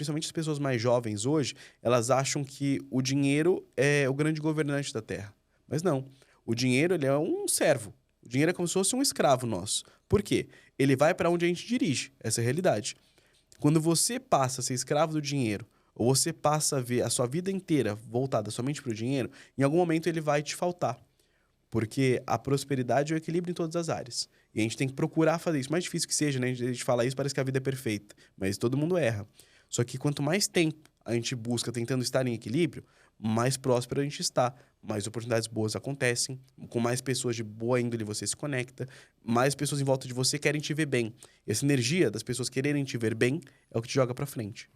principalmente as pessoas mais jovens hoje, elas acham que o dinheiro é o grande governante da Terra. Mas não. O dinheiro, ele é um servo. O dinheiro é como se fosse um escravo nosso. Por quê? Ele vai para onde a gente dirige. Essa é a realidade. Quando você passa a ser escravo do dinheiro, ou você passa a ver a sua vida inteira voltada somente para o dinheiro, em algum momento ele vai te faltar. Porque a prosperidade é o equilíbrio em todas as áreas. E a gente tem que procurar fazer isso. Mais difícil que seja, né? A gente fala isso, parece que a vida é perfeita. Mas todo mundo erra. Só que quanto mais tempo a gente busca tentando estar em equilíbrio, mais próspero a gente está. Mais oportunidades boas acontecem. Com mais pessoas de boa índole você se conecta. Mais pessoas em volta de você querem te ver bem. E essa energia das pessoas quererem te ver bem é o que te joga pra frente.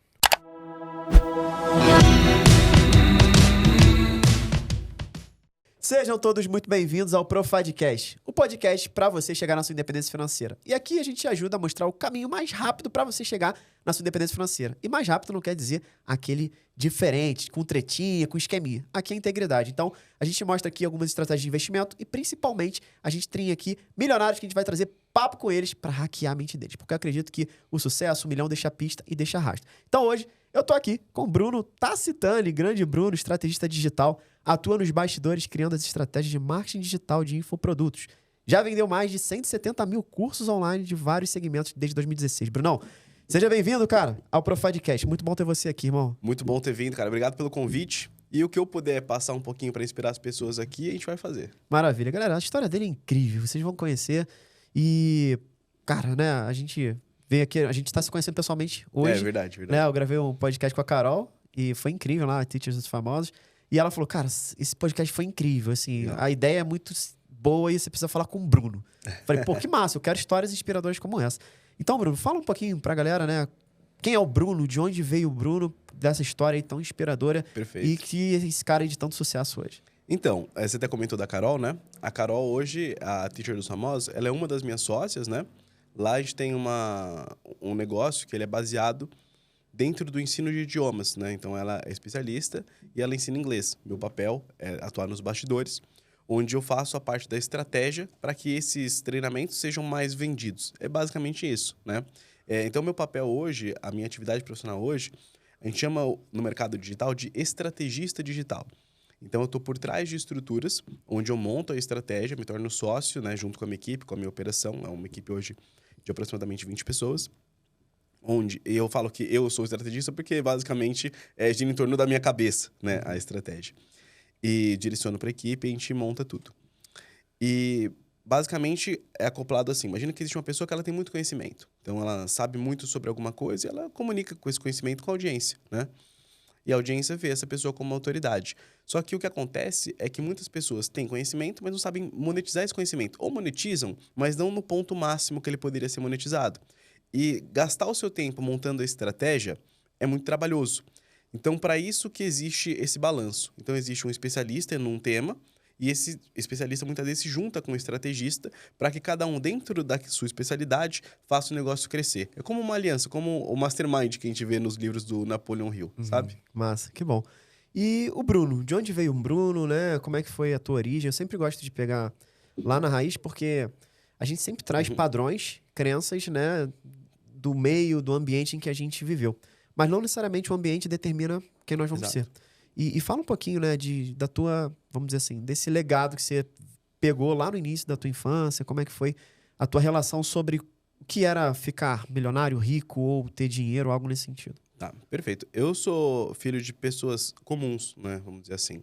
Sejam todos muito bem-vindos ao Profadcast, o podcast para você chegar na sua independência financeira. E aqui a gente te ajuda a mostrar o caminho mais rápido para você chegar na sua independência financeira. E mais rápido não quer dizer aquele diferente, com tretinha, com esqueminha. Aqui é integridade. Então, a gente mostra aqui algumas estratégias de investimento e, principalmente, a gente trinha aqui milionários que a gente vai trazer papo com eles para hackear a mente deles. Porque eu acredito que o sucesso, o milhão, deixa pista e deixa rastro. Então, hoje, eu tô aqui com o Bruno Tacitani, grande Bruno, estrategista digital, atua nos bastidores criando as estratégias de marketing digital de infoprodutos. Já vendeu mais de 170 mil cursos online de vários segmentos desde 2016. Brunão, seja bem-vindo, cara, ao Profadcast. Muito bom ter você aqui, irmão. Muito bom ter vindo, cara. Obrigado pelo convite. E o que eu puder passar um pouquinho para inspirar as pessoas aqui, a gente vai fazer. Maravilha. Galera, a história dele é incrível. Vocês vão conhecer. E, cara, né, a gente veio aqui, a gente tá se conhecendo pessoalmente hoje. É verdade, verdade. Né, eu gravei um podcast com a Carol e foi incrível lá, Teachers dos Famosos. E ela falou, cara, esse podcast foi incrível, assim, a ideia é muito boa e você precisa falar com o Bruno. Falei, pô, que massa, eu quero histórias inspiradoras como essa. Então, Bruno, fala um pouquinho pra galera, né, quem é o Bruno, de onde veio o Bruno, dessa história aí tão inspiradora. Perfeito. E que esse cara aí de tanto sucesso hoje. Então, você até comentou da Carol, né? A Carol hoje, a Teacher dos Famosos, ela é uma das minhas sócias, né? Lá a gente tem um negócio que ele é baseado dentro do ensino de idiomas, né? Então, ela é especialista e ela ensina inglês. Meu papel é atuar nos bastidores, onde eu faço a parte da estratégia para que esses treinamentos sejam mais vendidos. É basicamente isso, né? Então, meu papel hoje, a minha atividade profissional hoje, a gente chama no mercado digital de estrategista digital. Então, eu estou por trás de estruturas, onde eu monto a estratégia, me torno sócio, né? Junto com a minha equipe, com a minha operação. É uma equipe hoje de aproximadamente 20 pessoas. Onde eu falo que eu sou estrategista porque, basicamente, gira em torno da minha cabeça, né, a estratégia. E direciono para a equipe e a gente monta tudo. E, basicamente, é acoplado assim. Imagina que existe uma pessoa que ela tem muito conhecimento. Então, ela sabe muito sobre alguma coisa e ela comunica com esse conhecimento com a audiência, né? E a audiência vê essa pessoa como autoridade. Só que o que acontece é que muitas pessoas têm conhecimento, mas não sabem monetizar esse conhecimento. Ou monetizam, mas não no ponto máximo que ele poderia ser monetizado. E gastar o seu tempo montando a estratégia é muito trabalhoso. Então, para isso que existe esse balanço. Então, existe um especialista num tema e esse especialista muitas vezes se junta com um estrategista para que cada um, dentro da sua especialidade, faça o negócio crescer. É como uma aliança, como o mastermind que a gente vê nos livros do Napoleon Hill, sabe? Massa, que bom. E o Bruno, de onde veio o Bruno, né? Como é que foi a tua origem? Eu sempre gosto de pegar lá na raiz, porque a gente sempre traz padrões, crenças, né? Do meio, do ambiente em que a gente viveu. Mas não necessariamente o ambiente determina quem nós vamos ser. E fala um pouquinho, né, da tua, vamos dizer assim, desse legado que você pegou lá no início da tua infância, como é que foi a tua relação sobre o que era ficar milionário, rico ou ter dinheiro, algo nesse sentido. Tá, perfeito. Eu sou filho de pessoas comuns, né, vamos dizer assim.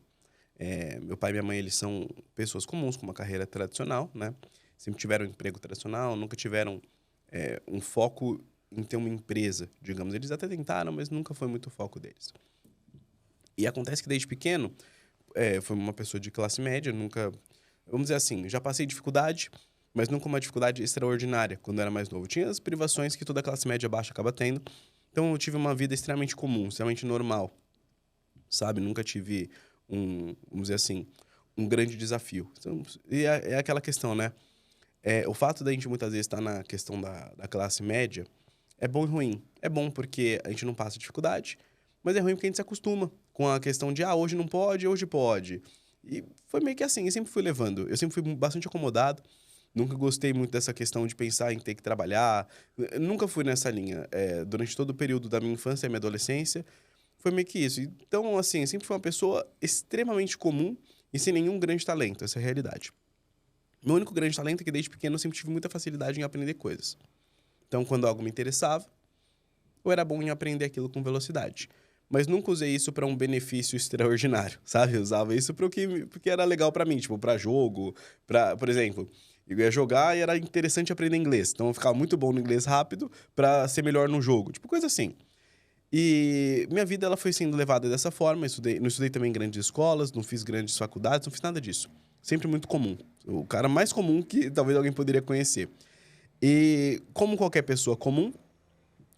Meu pai e minha mãe, eles são pessoas comuns, com uma carreira tradicional, né? Sempre tiveram um emprego tradicional, nunca tiveram um foco em ter uma empresa, digamos. Eles até tentaram, mas nunca foi muito o foco deles. E acontece que desde pequeno, foi uma pessoa de classe média, nunca... Vamos dizer assim, já passei dificuldade, mas nunca uma dificuldade extraordinária quando eu era mais novo. Tinha as privações que toda classe média baixa acaba tendo. Então, eu tive uma vida extremamente comum, extremamente normal, sabe? Nunca tive vamos dizer assim, um grande desafio. Então, e é aquela questão, né? O fato da gente muitas vezes estar na questão da classe média é bom e ruim. É bom porque a gente não passa dificuldade, mas é ruim porque a gente se acostuma com a questão de, hoje não pode, hoje pode. E foi meio que assim, eu sempre fui levando. Eu sempre fui bastante acomodado. Nunca gostei muito dessa questão de pensar em ter que trabalhar. Eu nunca fui nessa linha. Durante todo o período da minha infância e minha adolescência, foi meio que isso. Então, assim, eu sempre fui uma pessoa extremamente comum e sem nenhum grande talento. Essa é a realidade. Meu único grande talento é que desde pequeno eu sempre tive muita facilidade em aprender coisas. Então, quando algo me interessava, eu era bom em aprender aquilo com velocidade. Mas nunca usei isso para um benefício extraordinário, sabe? Eu usava isso porque era legal para mim, tipo, para jogo, por exemplo, eu ia jogar e era interessante aprender inglês. Então eu ficava muito bom no inglês rápido para ser melhor no jogo, tipo coisa assim. E minha vida ela foi sendo levada dessa forma. Não estudei também em grandes escolas, não fiz grandes faculdades, não fiz nada disso. Sempre muito comum. O cara mais comum que talvez alguém poderia conhecer. E como qualquer pessoa comum,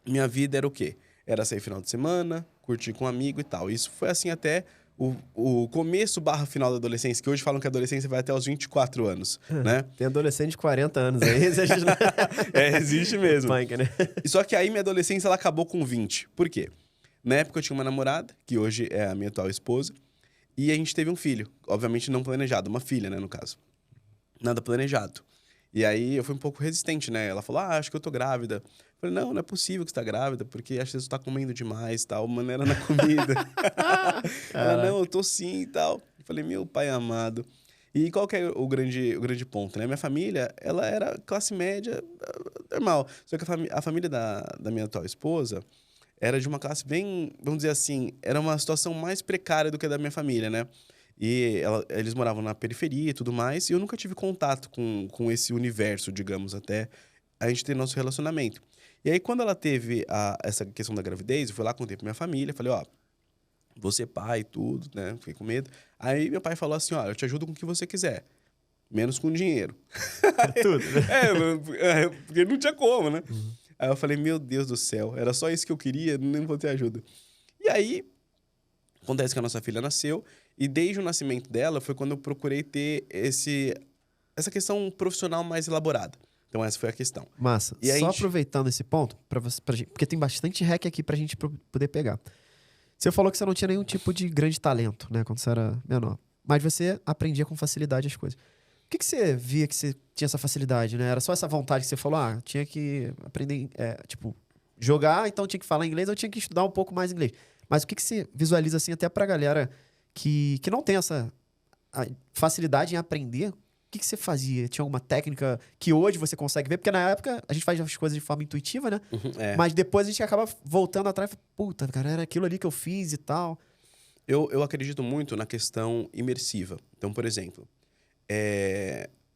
minha vida era o quê? Era sair final de semana, curtir com um amigo e tal. Isso foi assim até o começo / final da adolescência, que hoje falam que a adolescência vai até os 24 anos, né? Tem adolescente de 40 anos aí. Existe mesmo. Punk, né? Só que aí minha adolescência ela acabou com 20. Por quê? Na época eu tinha uma namorada, que hoje é a minha atual esposa, e a gente teve um filho. Obviamente não planejado, uma filha, né, no caso. Nada planejado. E aí eu fui um pouco resistente, né? Ela falou, acho que eu tô grávida. Eu falei, não é possível que você tá grávida, porque acho que você tá comendo demais, tal, maneira na comida. Ela, não, eu tô sim e tal. Eu falei, meu pai amado. E qual que é o grande ponto, né? Minha família, ela era classe média normal. Só que a família da minha atual esposa era de uma classe bem, vamos dizer assim, era uma situação mais precária do que a da minha família, né? E eles moravam na periferia e tudo mais, e eu nunca tive contato com esse universo, digamos, até a gente ter nosso relacionamento. E aí, quando ela teve essa questão da gravidez, eu fui lá, contei pra minha família, falei, ó, vou ser pai e tudo, né? Fiquei com medo. Aí meu pai falou assim, ó, eu te ajudo com o que você quiser, menos com dinheiro. Tudo, né? Porque não tinha como, né? Aí eu falei, meu Deus do céu, era só isso que eu queria, nem vou ter ajuda. E aí, acontece que a nossa filha nasceu, e desde o nascimento dela foi quando eu procurei ter essa questão profissional mais elaborada. Então essa foi a questão. Massa. E Só aproveitando esse ponto, pra gente, porque tem bastante hack aqui pra gente poder pegar. Você falou que você não tinha nenhum tipo de grande talento, né? Quando você era menor. Mas você aprendia com facilidade as coisas. O que você via que você tinha essa facilidade, né? Era só essa vontade que você falou, tinha que aprender, tipo, jogar, então tinha que falar inglês, ou tinha que estudar um pouco mais inglês. Mas o que você visualiza, assim, até pra galera que não tem essa facilidade em aprender? O que você fazia? Tinha alguma técnica que hoje você consegue ver? Porque na época a gente faz as coisas de forma intuitiva, né? Mas depois a gente acaba voltando atrás e fala, puta, cara, era aquilo ali que eu fiz e tal. Eu acredito muito na questão imersiva. Então, por exemplo,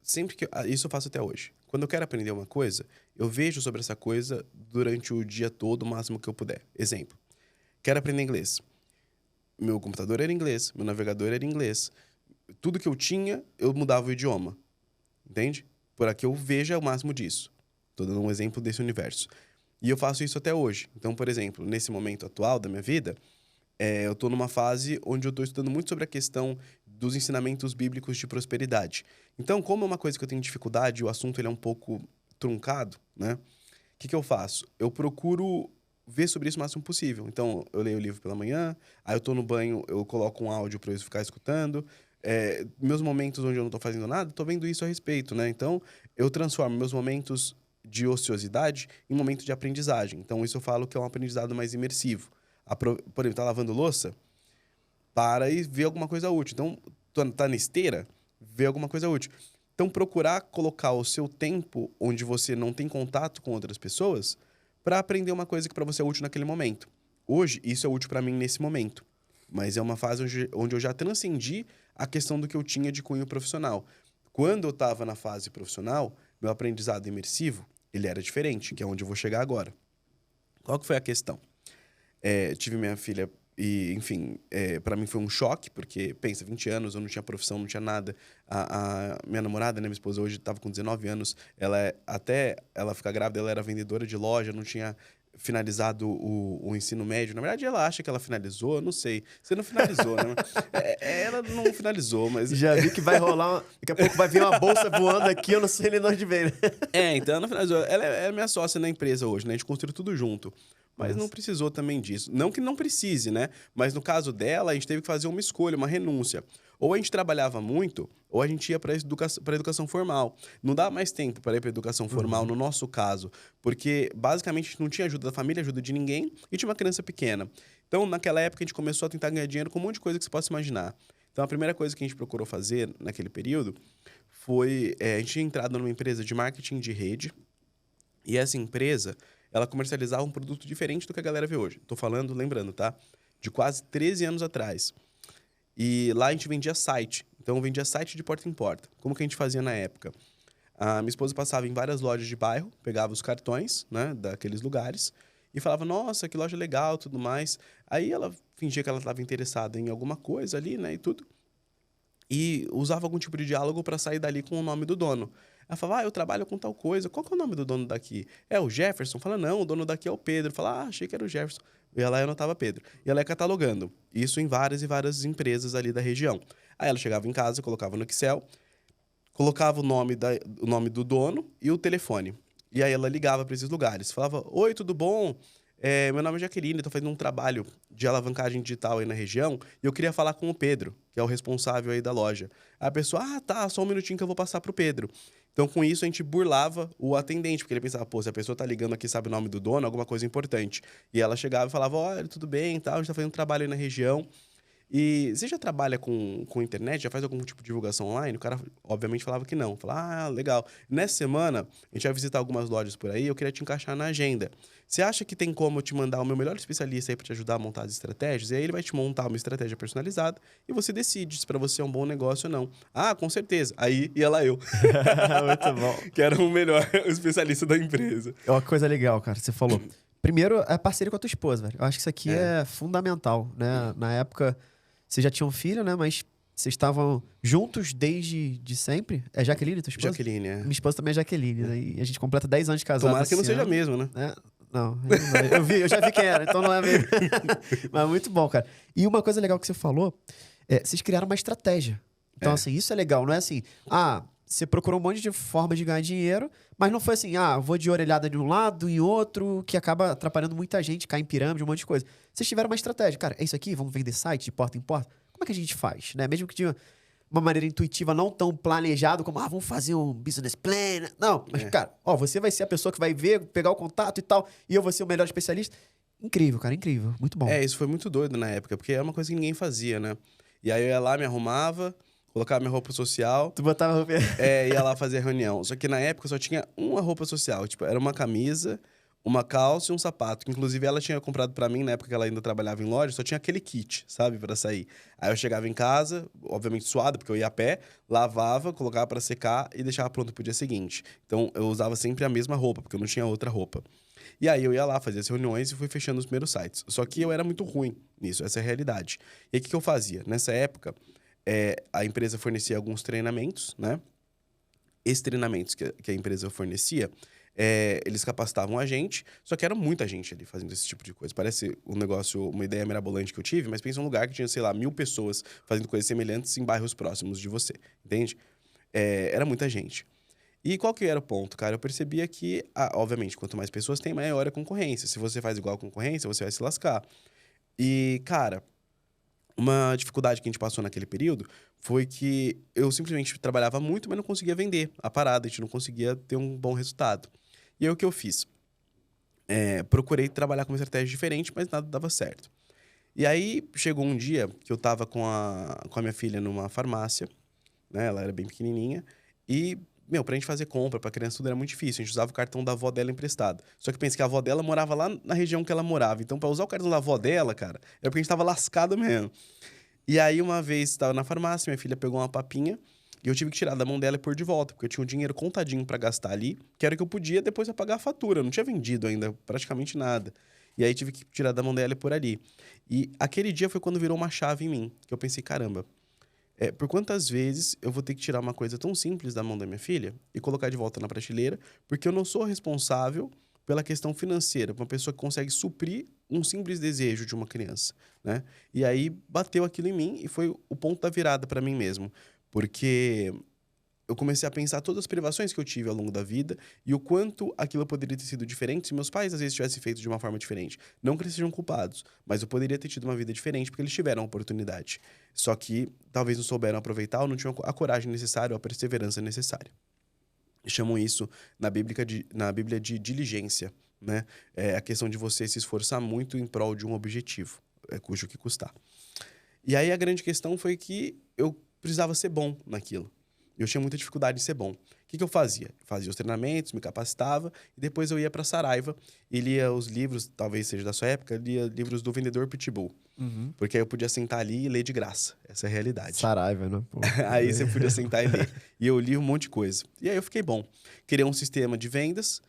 sempre que isso eu faço até hoje. Quando eu quero aprender uma coisa, eu vejo sobre essa coisa durante o dia todo, o máximo que eu puder. Exemplo, quero aprender inglês. Meu computador era inglês, meu navegador era inglês. Tudo que eu tinha, eu mudava o idioma. Entende? Para que eu veja o máximo disso. Estou dando um exemplo desse universo. E eu faço isso até hoje. Então, por exemplo, nesse momento atual da minha vida, eu estou numa fase onde eu estou estudando muito sobre a questão dos ensinamentos bíblicos de prosperidade. Então, como é uma coisa que eu tenho dificuldade, o assunto ele é um pouco truncado, né? O que eu faço? Eu procuro ver sobre isso o máximo possível. Então, eu leio o livro pela manhã, aí eu tô no banho, eu coloco um áudio para eu ficar escutando. Meus momentos onde eu não tô fazendo nada, tô vendo isso a respeito, né? Então, eu transformo meus momentos de ociosidade em momentos de aprendizagem. Então, isso eu falo que é um aprendizado mais imersivo. Por exemplo, tá lavando louça, para e vê alguma coisa útil. Então, tá na esteira, vê alguma coisa útil. Então, procurar colocar o seu tempo onde você não tem contato com outras pessoas para aprender uma coisa que para você é útil naquele momento. Hoje, isso é útil para mim nesse momento. Mas é uma fase onde eu já transcendi a questão do que eu tinha de cunho profissional. Quando eu estava na fase profissional, meu aprendizado imersivo, ele era diferente, que é onde eu vou chegar agora. Qual que foi a questão? Tive minha filha e, enfim, para mim foi um choque, porque, pensa, 20 anos, eu não tinha profissão, não tinha nada. A minha namorada, né, minha esposa, hoje estava com 19 anos, até ela ficar grávida, ela era vendedora de loja, não tinha finalizado o ensino médio. Na verdade, ela acha que ela finalizou, eu não sei. Você não finalizou, né? Ela não finalizou, mas... Já vi que vai rolar... Daqui a pouco vai vir uma bolsa voando aqui, eu não sei nem de onde vem, né? Então ela não finalizou. Ela é minha sócia na empresa hoje, né? A gente construiu tudo junto. Mas não precisou também disso. Não que não precise, né? Mas no caso dela, a gente teve que fazer uma escolha, uma renúncia. Ou a gente trabalhava muito, ou a gente ia para educação formal. Não dá mais tempo para ir para educação formal, no nosso caso, porque basicamente a gente não tinha ajuda da família, ajuda de ninguém, e tinha uma criança pequena. Então, naquela época, a gente começou a tentar ganhar dinheiro com um monte de coisa que você possa imaginar. Então, a primeira coisa que a gente procurou fazer naquele período foi... a gente tinha entrado numa empresa de marketing de rede, e essa empresa, ela comercializava um produto diferente do que a galera vê hoje. Tô falando, lembrando, tá? De quase 13 anos atrás. E lá a gente vendia site. Então, eu vendia site de porta em porta. Como que a gente fazia na época? A minha esposa passava em várias lojas de bairro, pegava os cartões, né, daqueles lugares, e falava, nossa, que loja legal, tudo mais. Aí ela fingia que ela estava interessada em alguma coisa ali, né, e tudo. E usava algum tipo de diálogo para sair dali com o nome do dono. Ela falava, eu trabalho com tal coisa. Qual que é o nome do dono daqui? É o Jefferson? Fala, não, o dono daqui é o Pedro. Fala, achei que era o Jefferson. E ela anotava Pedro. E ela ia catalogando. Isso em várias e várias empresas ali da região. Aí ela chegava em casa, colocava no Excel, colocava o nome do dono e o telefone. E aí ela ligava para esses lugares. Falava, oi, tudo bom? Meu nome é Jaqueline, estou fazendo um trabalho de alavancagem digital aí na região e eu queria falar com o Pedro, que é o responsável aí da loja. Aí a pessoa, tá, só um minutinho que eu vou passar pro Pedro. Então, com isso, a gente burlava o atendente, porque ele pensava, pô, se a pessoa tá ligando aqui, sabe o nome do dono, alguma coisa importante. E ela chegava e falava, olha, tudo bem, tal, a gente tá fazendo um trabalho aí na região. E você já trabalha com internet? Já faz algum tipo de divulgação online? O cara, obviamente, falava que não. Falava, legal. Nessa semana, a gente vai visitar algumas lojas por aí, eu queria te encaixar na agenda. Você acha que tem como eu te mandar o meu melhor especialista aí para te ajudar a montar as estratégias? E aí ele vai te montar uma estratégia personalizada e você decide se para você é um bom negócio ou não. Ah, com certeza. Aí ia lá eu. Muito bom. Que era o melhor especialista da empresa. É uma coisa legal, cara, você falou. Primeiro, é parceria com a tua esposa, velho. Eu acho que isso aqui é fundamental, né? Na época, vocês já tinham filho, né? Mas vocês estavam juntos desde sempre. É Jaqueline, tua esposa? Jaqueline, Minha esposa também é Jaqueline, né? E a gente completa 10 anos de casado. Tomara que não esse seja ano. mesmo, né? Não, eu já vi quem era, então não é mesmo. Mas muito bom, cara. E uma coisa legal que você falou, vocês criaram uma estratégia. Então, assim, isso é legal. Não é assim, você procurou um monte de formas de ganhar dinheiro, mas não foi assim, vou de orelhada de um lado e outro, que acaba atrapalhando muita gente, cai em pirâmide, um monte de coisa. Vocês tiveram uma estratégia. Cara, é isso aqui? Vamos vender site de porta em porta? Como é que a gente faz? Né? Mesmo que de uma maneira intuitiva, não tão planejado como, vamos fazer um business plan. Não, mas, cara, você vai ser a pessoa que vai ver, pegar o contato e tal, e eu vou ser o melhor especialista. Incrível, cara, incrível. Muito bom. Isso foi muito doido na época, porque era uma coisa que ninguém fazia, né? E aí eu ia lá, me arrumava, colocava minha roupa social. Tu botava a roupa... Ia lá fazer reunião. Só que na época só tinha uma roupa social. Tipo, era uma camisa, uma calça e um sapato. Que, inclusive, ela tinha comprado pra mim, na época que ela ainda trabalhava em loja, só tinha aquele kit, sabe? Pra sair. Aí eu chegava em casa, obviamente suado, porque eu ia a pé, lavava, colocava pra secar e deixava pronto pro dia seguinte. Então, eu usava sempre a mesma roupa, porque eu não tinha outra roupa. E aí eu ia lá, fazia as reuniões e fui fechando os primeiros sites. Só que eu era muito ruim nisso, essa é a realidade. E aí, o que eu fazia? Nessa época, a empresa fornecia alguns treinamentos, né? Esses treinamentos que a empresa fornecia, eles capacitavam a gente, só que era muita gente ali fazendo esse tipo de coisa. Parece um negócio, uma ideia mirabolante que eu tive, mas pensa um lugar que tinha, sei lá, 1000 pessoas fazendo coisas semelhantes em bairros próximos de você, entende? Era muita gente. E qual que era o ponto, cara? Eu percebia que, obviamente, quanto mais pessoas tem, maior a concorrência. Se você faz igual a concorrência, você vai se lascar. E, cara, uma dificuldade que a gente passou naquele período foi que eu simplesmente trabalhava muito, mas não conseguia vender a parada, a gente não conseguia ter um bom resultado. E aí o que eu fiz? Procurei trabalhar com uma estratégia diferente, mas nada dava certo. E aí chegou um dia que eu tava com a minha filha numa farmácia, né? Ela era bem pequenininha, e pra gente fazer compra pra criança tudo era muito difícil. A gente usava o cartão da avó dela emprestado. Só que pensa que a avó dela morava lá na região que ela morava. Então, pra usar o cartão da avó dela, cara, era porque a gente tava lascado mesmo. E aí, uma vez, tava na farmácia, minha filha pegou uma papinha e eu tive que tirar da mão dela e pôr de volta, porque eu tinha um dinheiro contadinho pra gastar ali, que era o que eu podia depois pagar a fatura. Eu não tinha vendido ainda praticamente nada. E aí, tive que tirar da mão dela e pôr ali. E aquele dia foi quando virou uma chave em mim, que eu pensei, caramba, por quantas vezes eu vou ter que tirar uma coisa tão simples da mão da minha filha e colocar de volta na prateleira, porque eu não sou responsável pela questão financeira, uma pessoa que consegue suprir um simples desejo de uma criança, né? E aí bateu aquilo em mim e foi o ponto da virada para mim mesmo, porque eu comecei a pensar todas as privações que eu tive ao longo da vida e o quanto aquilo poderia ter sido diferente se meus pais, às vezes, tivessem feito de uma forma diferente. Não que eles sejam culpados, mas eu poderia ter tido uma vida diferente porque eles tiveram a oportunidade. Só que talvez não souberam aproveitar ou não tinham a coragem necessária ou a perseverança necessária. Chamam isso na Bíblia de diligência, né? É a questão de você se esforçar muito em prol de um objetivo, cujo que custar. E aí a grande questão foi que eu precisava ser bom naquilo. Eu tinha muita dificuldade em ser bom. O que eu fazia? Fazia os treinamentos, me capacitava, e depois eu ia para Saraiva e lia os livros, talvez seja da sua época, lia livros do Vendedor Pitbull. Uhum. Porque aí eu podia sentar ali e ler de graça. Essa é a realidade. Saraiva, né? Pô. Aí você podia sentar e ler. E eu li um monte de coisa. E aí eu fiquei bom. Criei um sistema de vendas,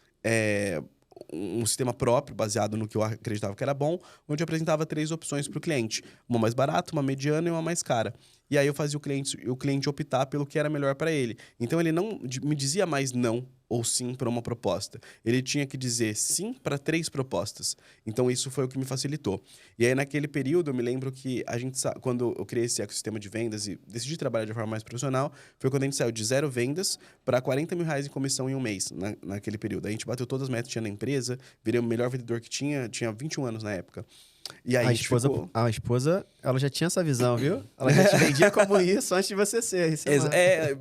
um sistema próprio, baseado no que eu acreditava que era bom, onde eu apresentava 3 opções para o cliente. Uma mais barata, uma mediana e uma mais cara. E aí eu fazia o cliente optar pelo que era melhor para ele. Então ele não me dizia mais não ou sim para uma proposta. Ele tinha que dizer sim para 3 propostas. Então isso foi o que me facilitou. E aí naquele período eu me lembro que quando eu criei esse ecossistema de vendas e decidi trabalhar de forma mais profissional, foi quando a gente saiu de 0 vendas para R$40 mil em comissão em um mês, naquele período. A gente bateu todas as metas que tinha na empresa, virei o melhor vendedor que tinha 21 anos na época. E aí a esposa, ela já tinha essa visão, viu? Ela já te vendia como isso antes de você ser. Isso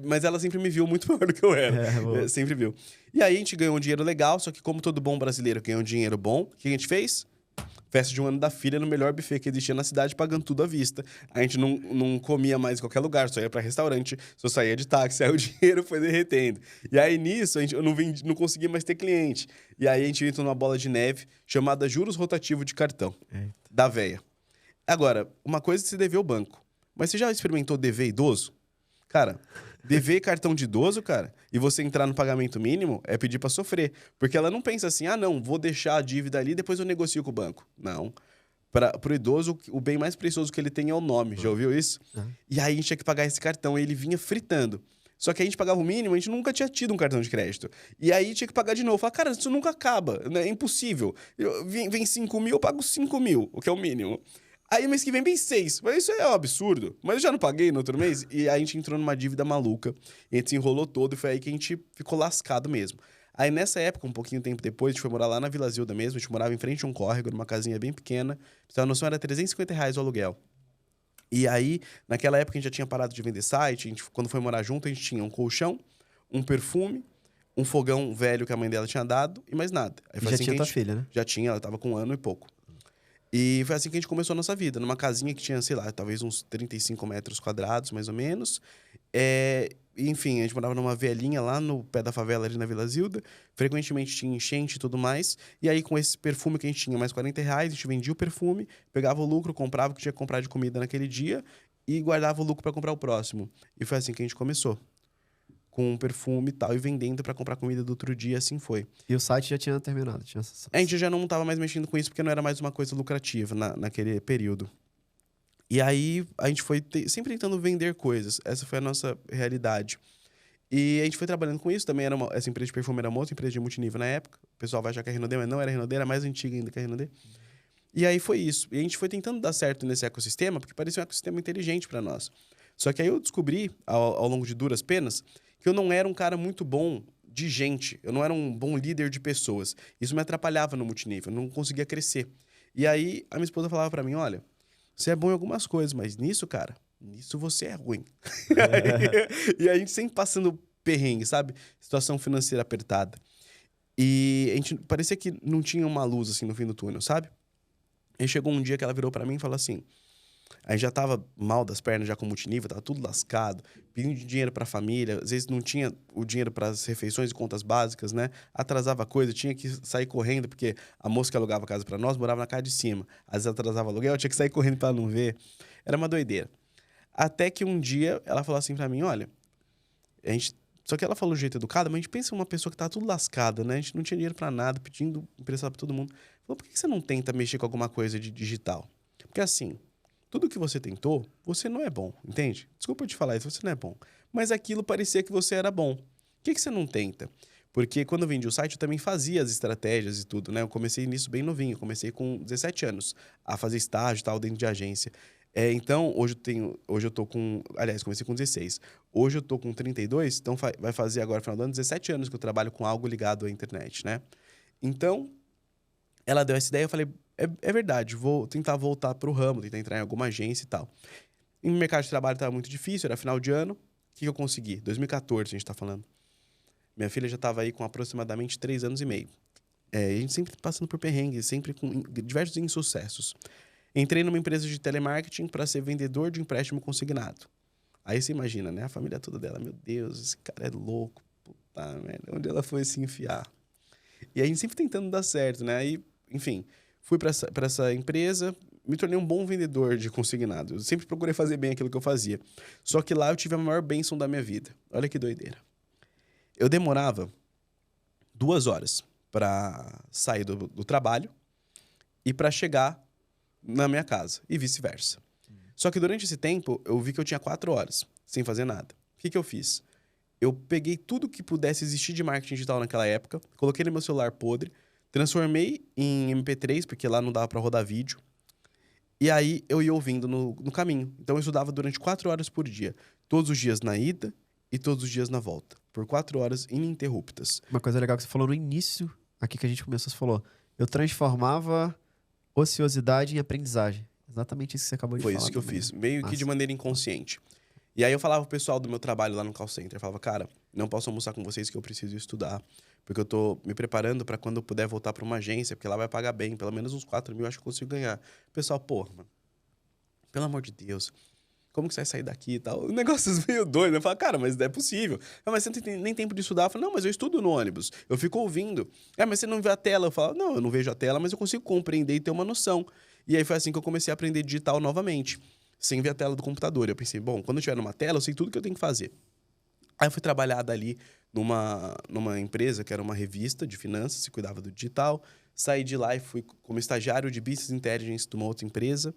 mas ela sempre me viu muito maior do que eu era. Sempre viu. E aí a gente ganhou um dinheiro legal, só que como todo bom brasileiro ganhou um dinheiro bom, o que a gente fez? Festa de 1 ano da filha no melhor buffet que existia na cidade, pagando tudo à vista. A gente não comia mais em qualquer lugar, só ia pra restaurante, só saía de táxi, aí o dinheiro foi derretendo. E aí nisso, eu não conseguia mais ter cliente. E aí a gente entrou numa bola de neve chamada juros rotativo de cartão, da véia. Agora, uma coisa é você dever ao banco. Mas você já experimentou dever idoso? Cara, dever cartão de idoso, cara, e você entrar no pagamento mínimo é pedir pra sofrer. Porque ela não pensa assim, não, vou deixar a dívida ali, depois eu negocio com o banco. Não. Pro idoso, o bem mais precioso que ele tem é o nome. Já ouviu isso? E aí a gente tinha que pagar esse cartão, e ele vinha fritando. Só que a gente pagava o mínimo, a gente nunca tinha tido um cartão de crédito. E aí tinha que pagar de novo. Falar, cara, isso nunca acaba, né? É impossível. Vem 5 mil, eu pago 5 mil, o que é o mínimo. Aí mês que vem 6. Mas isso é um absurdo. Mas eu já não paguei no outro mês. E aí a gente entrou numa dívida maluca. A gente se enrolou todo e foi aí que a gente ficou lascado mesmo. Aí nessa época, um pouquinho tempo depois, a gente foi morar lá na Vila Zilda mesmo. A gente morava em frente a um córrego, numa casinha bem pequena. Pra você ter uma noção, era R$350 o aluguel. E aí, naquela época, a gente já tinha parado de vender site. Quando foi morar junto, a gente tinha um colchão, um perfume, um fogão velho que a mãe dela tinha dado e mais nada. Aí foi já assim tinha que tua filha, né? Já tinha, ela tava com 1 ano e pouco. E foi assim que a gente começou a nossa vida, numa casinha que tinha, sei lá, talvez uns 35 metros quadrados, mais ou menos. Enfim, a gente morava numa vielinha lá no pé da favela, ali na Vila Zilda. Frequentemente tinha enchente e tudo mais. E aí, com esse perfume que a gente tinha, mais R$40, a gente vendia o perfume, pegava o lucro, comprava o que tinha que comprar de comida naquele dia e guardava o lucro para comprar o próximo. E foi assim que a gente começou. Com um perfume e tal, e vendendo para comprar comida do outro dia, assim foi. E o site já tinha terminado? A gente já não estava mais mexendo com isso, porque não era mais uma coisa lucrativa naquele período. E aí, a gente foi sempre tentando vender coisas. Essa foi a nossa realidade. E a gente foi trabalhando com isso. Também essa empresa de perfume era uma outra empresa de multinível na época. O pessoal vai achar que é Renaudet, mas não era Renaudet, era mais antiga ainda que a Renaudet. E aí foi isso. E a gente foi tentando dar certo nesse ecossistema, porque parecia um ecossistema inteligente para nós. Só que aí eu descobri, ao longo de duras penas, que eu não era um cara muito bom de gente. Eu não era um bom líder de pessoas. Isso me atrapalhava no multinível. Eu não conseguia crescer. E aí, a minha esposa falava pra mim, olha, você é bom em algumas coisas, mas nisso, cara, nisso você é ruim. E a gente sempre passando perrengue, sabe? Situação financeira apertada. E a gente parecia que não tinha uma luz, assim, no fim do túnel, sabe? Aí chegou um dia que ela virou pra mim e falou assim... A gente já tava mal das pernas, já com multinível, tava tudo lascado, pedindo dinheiro pra família, às vezes não tinha o dinheiro para as refeições e contas básicas, né? Atrasava coisa, tinha que sair correndo, porque a moça que alugava a casa pra nós morava na casa de cima. Às vezes atrasava o aluguel, eu tinha que sair correndo pra ela não ver. Era uma doideira. Até que um dia ela falou assim pra mim, olha, só que ela falou de jeito educado, mas a gente pensa em uma pessoa que tá tudo lascada, né? A gente não tinha dinheiro pra nada, pedindo emprestado pra todo mundo. Falou, por que você não tenta mexer com alguma coisa de digital? Porque assim... Tudo que você tentou, você não é bom, entende? Desculpa te falar isso, você não é bom. Mas aquilo parecia que você era bom. Por que você não tenta? Porque quando eu vendi o site, eu também fazia as estratégias e tudo, né? Eu comecei nisso bem novinho. Eu comecei com 17 anos a fazer estágio e tal dentro de agência. Então, hoje eu tô com... Aliás, comecei com 16. Hoje eu tô com 32, então vai fazer agora, no final do ano, 17 anos que eu trabalho com algo ligado à internet, né? Então, ela deu essa ideia, eu falei, é verdade, vou tentar voltar pro ramo, tentar entrar em alguma agência e tal. E no mercado de trabalho estava muito difícil, era final de ano. O que eu consegui? 2014, a gente tá falando. Minha filha já estava aí com aproximadamente 3 anos e meio. A gente sempre passando por perrengues, sempre com diversos insucessos. Entrei numa empresa de telemarketing para ser vendedor de empréstimo consignado. Aí você imagina, né? A família toda dela, meu Deus, esse cara é louco. Puta merda, onde ela foi se enfiar? E a gente sempre tentando dar certo, né? Aí, enfim, fui para essa empresa, me tornei um bom vendedor de consignado. Eu sempre procurei fazer bem aquilo que eu fazia. Só que lá eu tive a maior bênção da minha vida. Olha que doideira. Eu demorava 2 horas para sair do trabalho e para chegar na minha casa, e vice-versa. Só que durante esse tempo, eu vi que eu tinha 4 horas sem fazer nada. O que eu fiz? Eu peguei tudo que pudesse existir de marketing digital naquela época, coloquei no meu celular podre, transformei em MP3, porque lá não dava para rodar vídeo, e aí eu ia ouvindo no caminho. Então eu estudava durante 4 horas por dia, todos os dias na ida e todos os dias na volta, por 4 horas ininterruptas. Uma coisa legal que você falou no início, aqui que a gente começou, você falou, eu transformava ociosidade em aprendizagem. Exatamente isso que você acabou de falar. Foi isso que eu também, fiz, né? meio que Massa. de maneira inconsciente. E aí eu falava pro pessoal do meu trabalho lá no call center, eu falava, cara, não posso almoçar com vocês que eu preciso estudar, porque eu tô me preparando para quando eu puder voltar para uma agência, porque lá vai pagar bem, pelo menos uns 4 mil, acho que eu consigo ganhar. O pessoal, pô, mano, pelo amor de Deus, como que você vai sair daqui e tal? Negócios meio doido. Eu falo, cara, mas é possível. Ah, mas você não tem nem tempo de estudar. Eu falo, não, mas eu estudo no ônibus. Eu fico ouvindo. Mas você não vê a tela. Eu falo, não, eu não vejo a tela, mas eu consigo compreender e ter uma noção. E aí foi assim que eu comecei a aprender digital novamente, sem ver a tela do computador. Eu pensei, bom, quando eu estiver numa tela, eu sei tudo que eu tenho que fazer. Aí eu fui trabalhar dali numa empresa que era uma revista de finanças, se cuidava do digital. Saí de lá e fui como estagiário de Business Intelligence de uma outra empresa.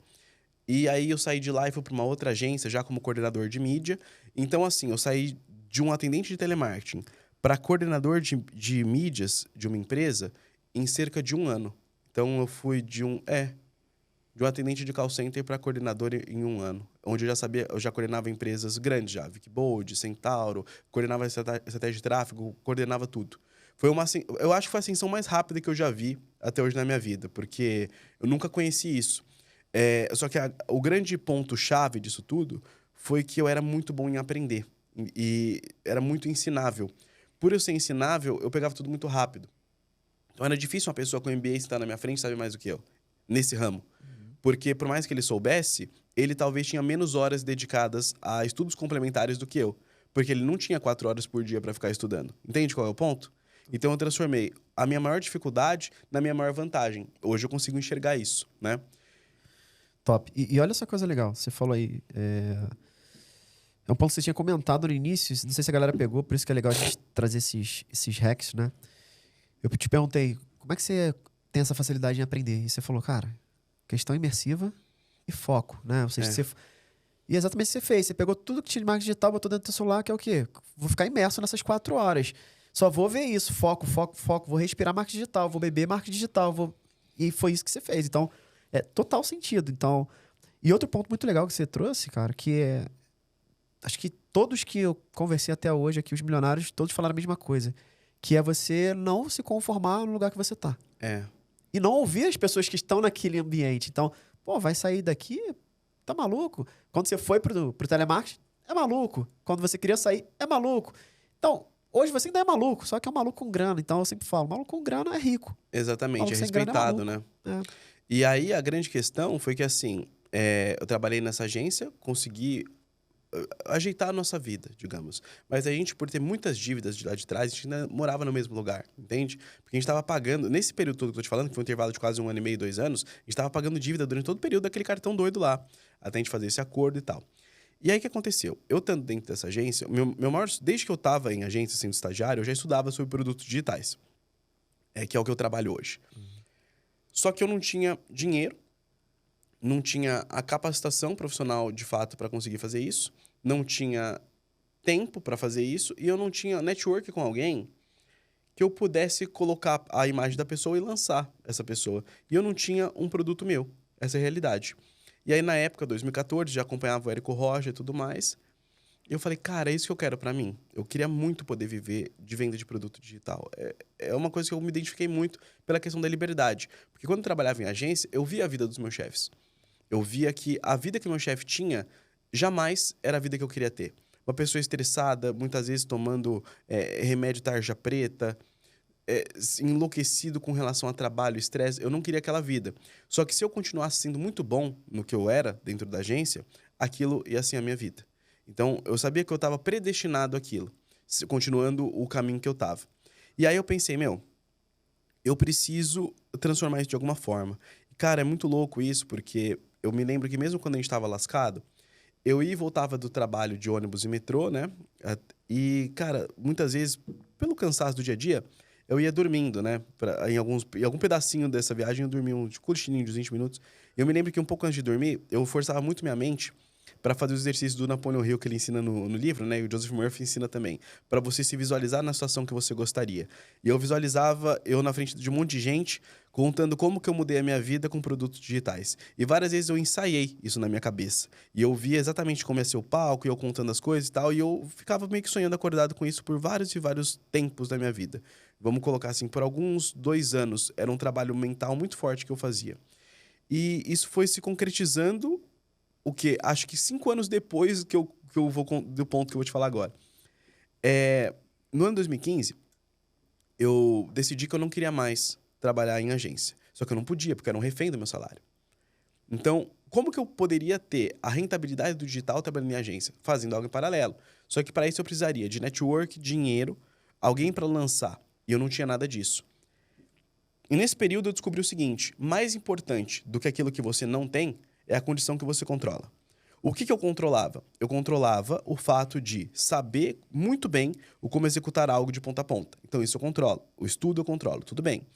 E aí eu saí de lá e fui para uma outra agência, já como coordenador de mídia. Então, assim, eu saí de um atendente de telemarketing para coordenador de mídias de uma empresa em cerca de 1 ano. Então, eu fui de um atendente de call center para coordenador em 1 ano. Onde eu já coordenava empresas grandes já, Vicbold, Centauro, coordenava estratégia de tráfego, coordenava tudo. Eu acho que foi a ascensão mais rápida que eu já vi até hoje na minha vida, porque eu nunca conheci isso. Só que o grande ponto-chave disso tudo foi que eu era muito bom em aprender. E era muito ensinável. Por eu ser ensinável, eu pegava tudo muito rápido. Então era difícil uma pessoa com MBA estar na minha frente e saber mais do que eu, nesse ramo. Porque por mais que ele soubesse, ele talvez tinha menos horas dedicadas a estudos complementares do que eu. Porque ele não tinha 4 horas por dia para ficar estudando. Entende qual é o ponto? Então eu transformei a minha maior dificuldade na minha maior vantagem. Hoje eu consigo enxergar isso, né? Top. E olha essa coisa legal, você falou aí. É um ponto que você tinha comentado no início, não sei se a galera pegou, por isso que é legal a gente trazer esses hacks, né? Eu te perguntei, como é que você tem essa facilidade em aprender? E você falou, cara, questão imersiva e foco, né? Ou seja, E é exatamente o que você fez. Você pegou tudo que tinha de marketing digital, botou dentro do seu celular, que é o quê? Vou ficar imerso nessas 4 horas. Só vou ver isso, foco, foco, foco. Vou respirar marketing digital, vou beber marketing digital. E foi isso que você fez. Então, é total sentido. Então, e outro ponto muito legal que você trouxe, cara, que é... Acho que todos que eu conversei até hoje aqui, os milionários, todos falaram a mesma coisa. Que é você não se conformar no lugar que você tá. E não ouvir as pessoas que estão naquele ambiente. Então, pô, vai sair daqui... Tá maluco? Quando você foi pro telemarketing, é maluco. Quando você queria sair, é maluco. Então, hoje você ainda é maluco, só que é um maluco com grana. Então, eu sempre falo, maluco com grana é rico. Exatamente, Maluco é sem grana respeitado, maluco. né? E aí, a grande questão foi que, assim, eu trabalhei nessa agência, consegui ajeitar a nossa vida, digamos. Mas a gente, por ter muitas dívidas de lá de trás, a gente ainda morava no mesmo lugar, entende? Porque a gente estava pagando, nesse período todo que eu tô te falando, que foi um intervalo de quase 1 ano e meio, 2 anos, a gente estava pagando dívida durante todo o período daquele cartão doido lá, até a gente fazer esse acordo e tal. E aí, o que aconteceu? Eu estando dentro dessa agência, meu maior, desde que eu estava em agência sendo estagiário, eu já estudava sobre produtos digitais, que é o que eu trabalho hoje. Só que eu não tinha dinheiro, não tinha a capacitação profissional de fato para conseguir fazer isso, não tinha tempo para fazer isso e eu não tinha network com alguém que eu pudesse colocar a imagem da pessoa e lançar essa pessoa. E eu não tinha um produto meu, essa é a realidade. E aí, na época, 2014, já acompanhava o Érico Rocha e tudo mais. E eu falei, cara, é isso que eu quero pra mim. Eu queria muito poder viver de venda de produto digital. É uma coisa que eu me identifiquei muito pela questão da liberdade. Porque quando eu trabalhava em agência, eu via a vida dos meus chefes. Eu via que a vida que meu chefe tinha jamais era a vida que eu queria ter. Uma pessoa estressada, muitas vezes tomando remédio tarja preta, enlouquecido com relação a trabalho, estresse. Eu não queria aquela vida. Só que se eu continuasse sendo muito bom no que eu era dentro da agência, aquilo ia ser a minha vida. Então, eu sabia que eu estava predestinado àquilo, continuando o caminho que eu estava. E aí eu pensei, eu preciso transformar isso de alguma forma. E, cara, é muito louco isso, porque eu me lembro que mesmo quando a gente estava lascado, eu ia e voltava do trabalho de ônibus e metrô, né? E, cara, muitas vezes, pelo cansaço do dia a dia, eu ia dormindo, né? Em algum pedacinho dessa viagem, eu dormia um cochilinho de 20 minutos. Eu me lembro que um pouco antes de dormir, eu forçava muito minha mente para fazer os exercícios do Napoleon Hill que ele ensina no livro, né? E o Joseph Murphy ensina também. Para você se visualizar na situação que você gostaria. E eu visualizava eu na frente de um monte de gente, contando como que eu mudei a minha vida com produtos digitais. E várias vezes eu ensaiei isso na minha cabeça. E eu via exatamente como ia ser o palco, e eu contando as coisas e tal. E eu ficava meio que sonhando acordado com isso por vários e vários tempos da minha vida. Vamos colocar assim, por alguns 2 anos, era um trabalho mental muito forte que eu fazia. E isso foi se concretizando, o quê? Acho que 5 anos depois que eu vou do ponto que eu vou te falar agora. No ano 2015, eu decidi que eu não queria mais trabalhar em agência. Só que eu não podia, porque eu era um refém do meu salário. Então, como que eu poderia ter a rentabilidade do digital trabalhando em agência? Fazendo algo em paralelo. Só que para isso eu precisaria de network, dinheiro, alguém para lançar. E eu não tinha nada disso. E nesse período eu descobri o seguinte: mais importante do que aquilo que você não tem é a condição que você controla. O que eu controlava? Eu controlava o fato de saber muito bem como executar algo de ponta a ponta. Então isso eu controlo. O estudo eu controlo, tudo bem.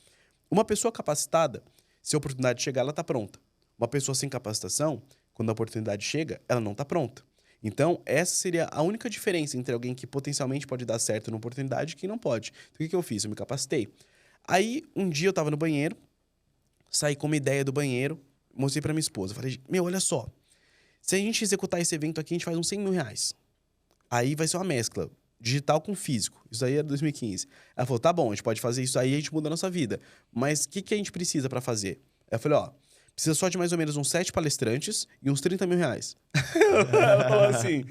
Uma pessoa capacitada, se a oportunidade chegar, ela está pronta. Uma pessoa sem capacitação, quando a oportunidade chega, ela não está pronta. Então, essa seria a única diferença entre alguém que potencialmente pode dar certo numa oportunidade e quem não pode. Então, o que eu fiz? Eu me capacitei. Aí, um dia eu estava no banheiro, saí com uma ideia do banheiro, mostrei para minha esposa. Falei, olha só, se a gente executar esse evento aqui, a gente faz uns 100 mil reais. Aí vai ser uma mescla, digital com físico. Isso aí era 2015. Ela falou, tá bom, a gente pode fazer isso aí, a gente muda a nossa vida. Mas o que a gente precisa para fazer? Eu falei, precisa só de mais ou menos uns 7 palestrantes e uns 30 mil reais. Ela falou assim,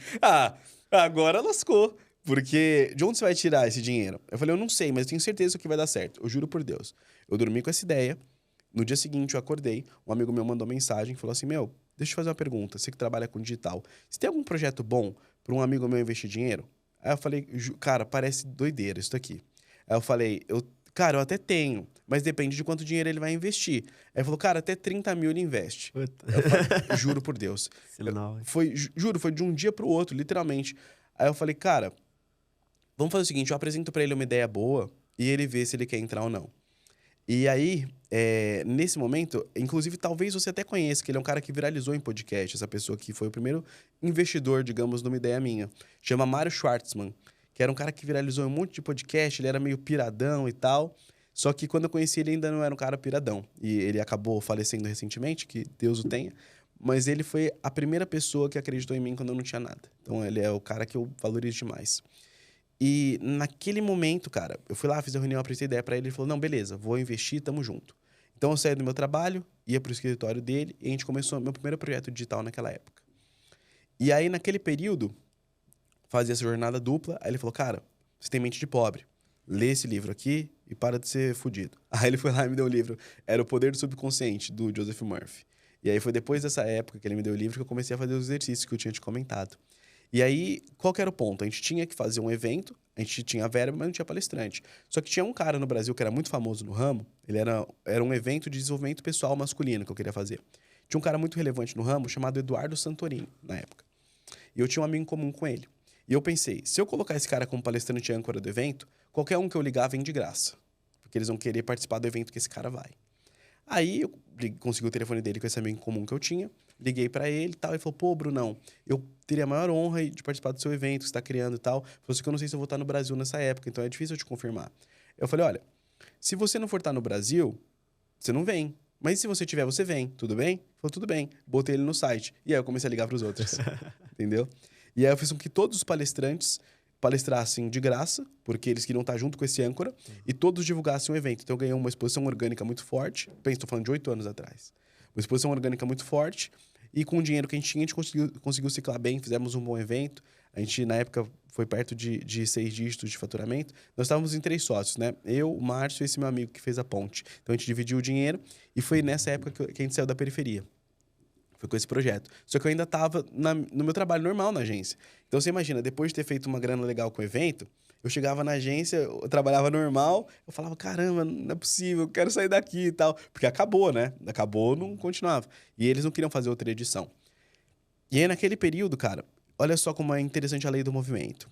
agora lascou. Porque de onde você vai tirar esse dinheiro? Eu falei, eu não sei, mas eu tenho certeza que vai dar certo. Eu juro por Deus. Eu dormi com essa ideia. No dia seguinte, eu acordei. Um amigo meu mandou mensagem e falou assim, deixa eu te fazer uma pergunta. Você que trabalha com digital. Você tem algum projeto bom para um amigo meu investir dinheiro? Aí eu falei, cara, parece doideira isso daqui. Aí eu falei, cara, eu até tenho, mas depende de quanto dinheiro ele vai investir. Aí ele falou, cara, até 30 mil ele investe. Eu falei, juro por Deus. Juro, foi de um dia pro outro, literalmente. Aí eu falei, cara, vamos fazer o seguinte, eu apresento pra ele uma ideia boa e ele vê se ele quer entrar ou não. E aí, nesse momento, inclusive, talvez você até conheça, que ele é um cara que viralizou em podcast, essa pessoa que foi o primeiro investidor, digamos, numa ideia minha. Chama Mário Schwartzman, que era um cara que viralizou em um monte de podcast, ele era meio piradão e tal. Só que quando eu conheci ele ainda não era um cara piradão. E ele acabou falecendo recentemente, que Deus o tenha. Mas ele foi a primeira pessoa que acreditou em mim quando eu não tinha nada. Então ele é o cara que eu valorizo demais. E naquele momento, cara, eu fui lá, fiz a reunião, apresentei ideia pra ele, ele falou, não, beleza, vou investir, tamo junto. Então eu saí do meu trabalho, ia pro escritório dele, e a gente começou meu primeiro projeto digital naquela época. E aí, naquele período, fazia essa jornada dupla, aí ele falou, cara, você tem mente de pobre, lê esse livro aqui e para de ser fudido. Aí ele foi lá e me deu o livro, era O Poder do Subconsciente, do Joseph Murphy. E aí foi depois dessa época que ele me deu o livro que eu comecei a fazer os exercícios que eu tinha te comentado. E aí, qual que era o ponto? A gente tinha que fazer um evento, a gente tinha verba, mas não tinha palestrante. Só que tinha um cara no Brasil que era muito famoso no ramo, ele era um evento de desenvolvimento pessoal masculino que eu queria fazer. Tinha um cara muito relevante no ramo chamado Eduardo Santorini, na época. E eu tinha um amigo em comum com ele. E eu pensei, se eu colocar esse cara como palestrante e âncora do evento, qualquer um que eu ligar vem de graça. Porque eles vão querer participar do evento que esse cara vai. Aí eu consegui o telefone dele com esse amigo em comum que eu tinha, liguei pra ele e tal, e falou, pô, Brunão, eu teria a maior honra de participar do seu evento que você tá criando e tal. Falou assim que eu não sei se eu vou estar no Brasil nessa época, então é difícil eu te confirmar. Eu falei, olha, se você não for estar no Brasil, você não vem. mas se você tiver, você vem, tudo bem? Ele falou, tudo bem. Botei ele no site. E aí eu comecei a ligar para os outros, entendeu? E aí eu fiz com que todos os palestrantes palestrassem de graça, porque eles queriam estar junto com esse âncora, e todos divulgassem o evento. Então eu ganhei uma exposição orgânica muito forte. Pensa, estou falando de 8 anos atrás. Uma exposição orgânica muito forte, e com o dinheiro que a gente tinha, a gente conseguiu ciclar bem, fizemos um bom evento. A gente, na época, foi perto de 6 dígitos de faturamento. Nós estávamos em 3 sócios, né? Eu, o Márcio e esse meu amigo que fez a ponte. Então a gente dividiu o dinheiro, e foi nessa época que a gente saiu da periferia. Foi com esse projeto. Só que eu ainda estava no meu trabalho normal na agência. Então, você imagina, depois de ter feito uma grana legal com o evento, eu chegava na agência, eu trabalhava normal, eu falava, caramba, não é possível, eu quero sair daqui e tal. Porque acabou, né? Acabou, não continuava. E eles não queriam fazer outra edição. E aí, naquele período, cara, olha só como é interessante a lei do movimento.